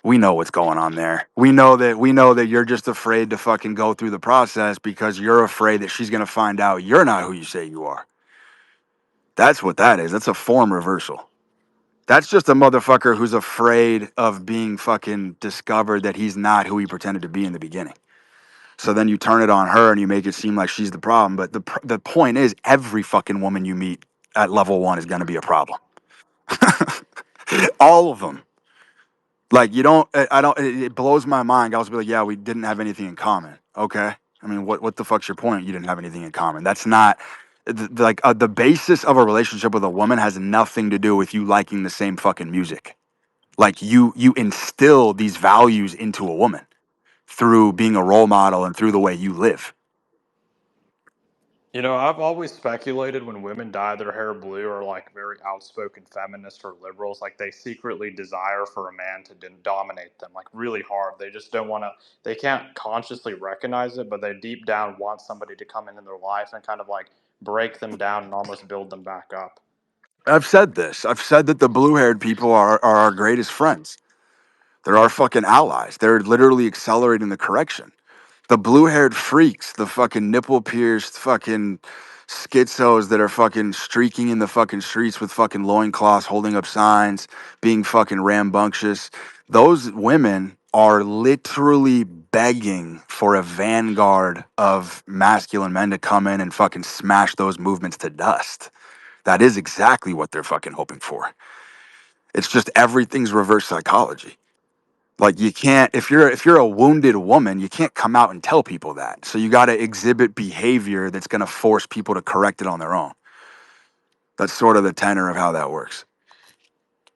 A: We know what's going on there. We know that you're just afraid to fucking go through the process because you're afraid that she's gonna find out you're not who you say you are. That's what that is. That's a form reversal. That's just a motherfucker who's afraid of being fucking discovered that he's not who he pretended to be in the beginning. So then you turn it on her and you make it seem like she's the problem. But the point is, every fucking woman you meet at level 1 is going to be a problem. All of them. Like you don't. I don't. It blows my mind. Guys will be like, "Yeah, we didn't have anything in common." Okay. I mean, what the fuck's your point? You didn't have anything in common. That's not the basis of a relationship with a woman has nothing to do with you liking the same fucking music. Like you instill these values into a woman through being a role model and through the way you live.
E: You know, I've always speculated when women dye their hair blue or like very outspoken feminists or liberals, like they secretly desire for a man to dominate them like really hard. They just don't want to, they can't consciously recognize it, but they deep down want somebody to come into their life and kind of like break them down and almost build them back up.
A: I've said this. I've said that the blue-haired people are our greatest friends. They're our fucking allies. They're literally accelerating the correction. The blue-haired freaks, the fucking nipple-pierced fucking schizos that are fucking streaking in the fucking streets with fucking loincloths, holding up signs, being fucking rambunctious. Those women are literally begging for a vanguard of masculine men to come in and fucking smash those movements to dust. That is exactly what they're fucking hoping for. It's just everything's reverse psychology. Like you can't if you're a wounded woman, you can't come out and tell people that. So you got to exhibit behavior that's going to force people to correct it on their own. That's sort of the tenor of how that works.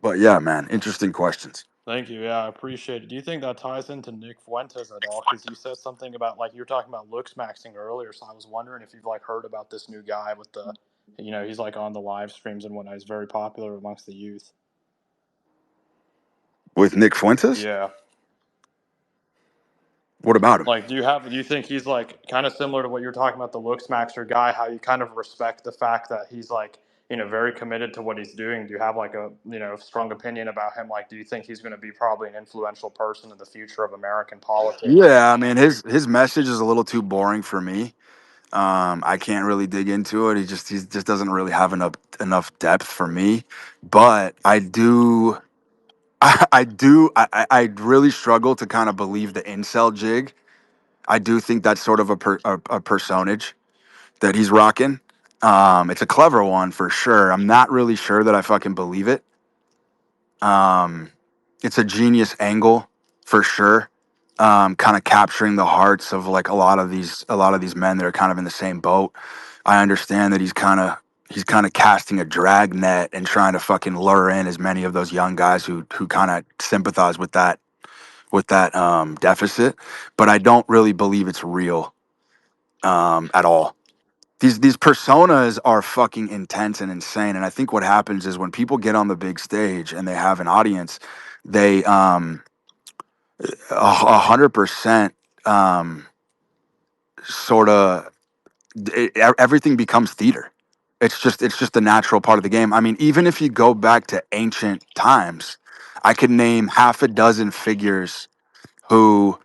A: But yeah, man, interesting questions.
E: Thank you. Yeah, I appreciate it. Do you think that ties into Nick Fuentes at all? Because you said something about like you were talking about looks maxing earlier, so I was wondering if you've like heard about this new guy with the, you know, he's like on the live streams and whatnot. He's very popular amongst the youth.
A: With Nick Fuentes?
E: Yeah.
A: What about him?
E: Like, do you think he's like kind of similar to what you're talking about, the looks maxer guy? How you kind of respect the fact that he's like, you know, very committed to what he's doing. Do you have like a, you know, strong opinion about him? Like, do you think he's going to be probably an influential person in the future of American politics?
A: Yeah, I mean his message is a little too boring for me. I can't really dig into it. He just doesn't really have enough depth for me. But I do I really struggle to kind of believe the incel jig. I do think that's sort of a personage that he's rocking. It's a clever one for sure. I'm not really sure that I fucking believe it. Um, it's a genius angle for sure. Kind of capturing the hearts of like a lot of these men that are kind of in the same boat. I understand that he's kind of casting a drag net and trying to fucking lure in as many of those young guys who kind of sympathize with that deficit, but I don't really believe it's real at all. These personas are fucking intense and insane, and I think what happens is when people get on the big stage and they have an audience, they 100% sort of everything becomes theater. It's just a natural part of the game. I mean, even if you go back to ancient times, I could name half a dozen figures who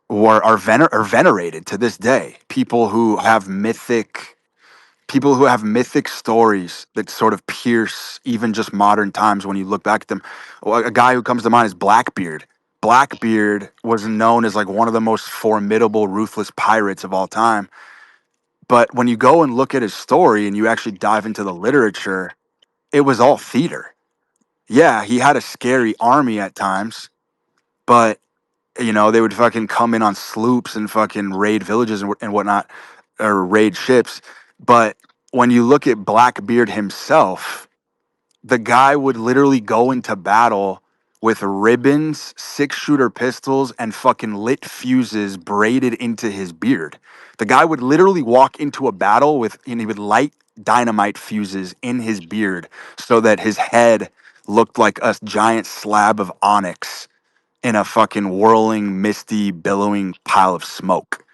A: are venerated to this day. People who have mythic stories that sort of pierce even just modern times when you look back at them. Well, a guy who comes to mind is Blackbeard. Blackbeard was known as like one of the most formidable, ruthless pirates of all time. But when you go and look at his story and you actually dive into the literature, it was all theater. Yeah, he had a scary army at times, but they would fucking come in on sloops and fucking raid villages and whatnot, or raid ships. But when you look at Blackbeard himself, the guy would literally go into battle with ribbons, 6-shooter pistols, and fucking lit fuses braided into his beard. The guy would literally walk into a battle with, and he would light dynamite fuses in his beard so that his head looked like a giant slab of onyx in a fucking whirling, misty, billowing pile of smoke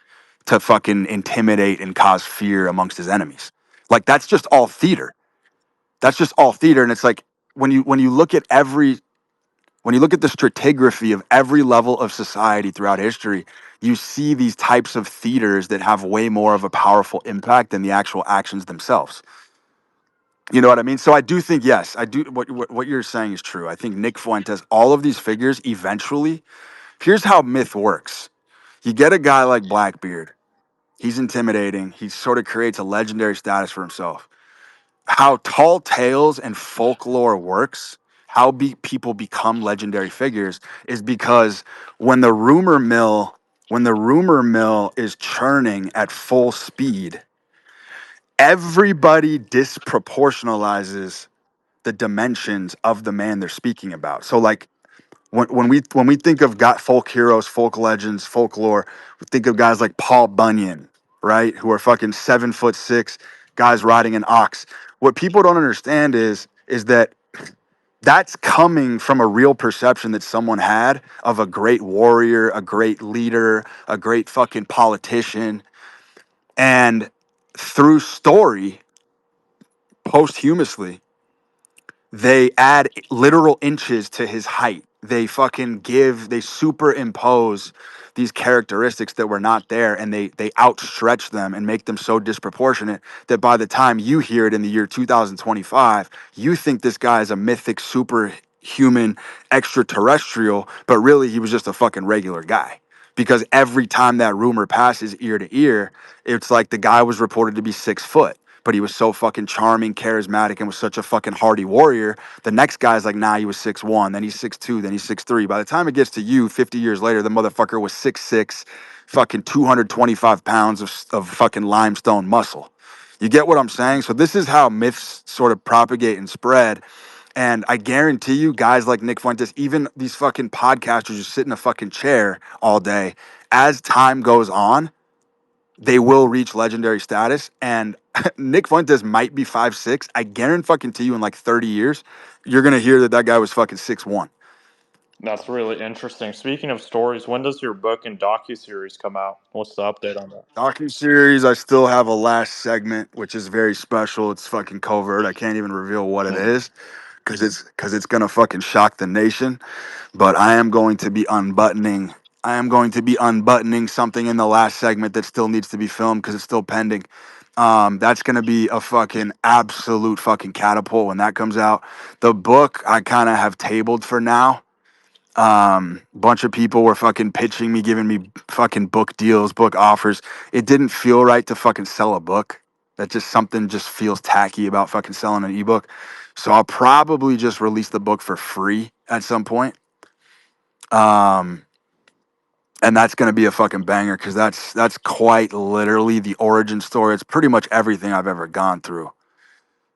A: to fucking intimidate and cause fear amongst his enemies. Like that's just all theater. That's just all theater. And it's like when you look at when you look at the stratigraphy of every level of society throughout history, you see these types of theaters that have way more of a powerful impact than the actual actions themselves. You know what I mean? So I do think, yes, I do. What you're saying is true. I think Nick Fuentes, all of these figures, eventually, here's how myth works. You get a guy like Blackbeard. He's intimidating. He sort of creates a legendary status for himself. How tall tales and folklore works, how people become legendary figures, is because when the rumor mill is churning at full speed, everybody disproportionalizes the dimensions of the man they're speaking about. So like when we think of folk heroes, folk legends, folklore, we think of guys like Paul Bunyan, right? Who are fucking 7'6" guys riding an ox. What people don't understand is that that's coming from a real perception that someone had of a great warrior, a great leader, a great fucking politician. And through story, posthumously, they add literal inches to his height. They superimpose these characteristics that were not there, and they outstretch them and make them so disproportionate that by the time you hear it in the year 2025, you think this guy is a mythic superhuman extraterrestrial, but really he was just a fucking regular guy. Because every time that rumor passes ear to ear, it's like the guy was reported to be 6 foot, but he was so fucking charming, charismatic, and was such a fucking hardy warrior. The next guy's like, nah, he was 6'1", then he's 6'2", then he's 6'3". By the time it gets to you, 50 years later, the motherfucker was 6'6", fucking 225 pounds of fucking limestone muscle. You get what I'm saying? So this is how myths sort of propagate and spread. And I guarantee you, guys like Nick Fuentes, even these fucking podcasters who sit in a fucking chair all day, as time goes on, they will reach legendary status. And Nick Fuentes might be 5'6". I guarantee fucking to you in like 30 years, you're gonna hear that guy was fucking 6'1".
E: That's really interesting. Speaking of stories, when does your book and docuseries come out? What's the update on that?
A: Docu-series, I still have a last segment, which is very special. It's fucking covert. I can't even reveal what it is because it's gonna fucking shock the nation. But I am going to be unbuttoning something in the last segment that still needs to be filmed because it's still pending. That's gonna be a fucking absolute fucking catapult when that comes out. The book I kind of have tabled for now. Bunch of people were fucking pitching me, giving me fucking book deals, book offers. It didn't feel right to fucking sell a book. That just something just feels tacky about fucking selling an ebook. So I'll probably just release the book for free at some point. And that's gonna be a fucking banger because that's quite literally the origin story. It's pretty much everything I've ever gone through,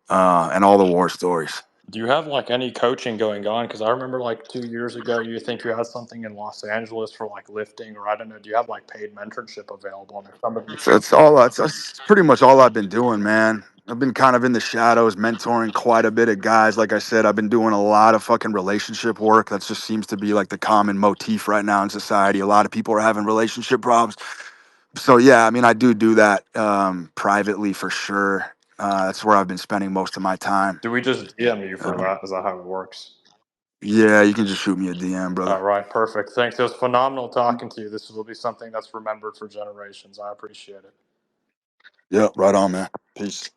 A: and all the war stories.
E: Do you have like any coaching going on? Because I remember like 2 years ago, you think you had something in Los Angeles for like lifting, or I don't know. Do you have like paid mentorship available? And if somebody,
A: So that's pretty much all I've been doing, man. I've been kind of in the shadows, mentoring quite a bit of guys. Like I said, I've been doing a lot of fucking relationship work. That just seems to be like the common motif right now in society. A lot of people are having relationship problems. So yeah, I mean, I do that privately for sure. That's where I've been spending most of my time.
E: do we just DM you for
A: Um,
E: that? Is that how it works?
A: yeah, you can just shoot me a DM, brother.
E: All right, perfect. Thanks. It was phenomenal talking to you. This will be something that's remembered for generations. I appreciate it.
A: Yep, right on, man. Peace.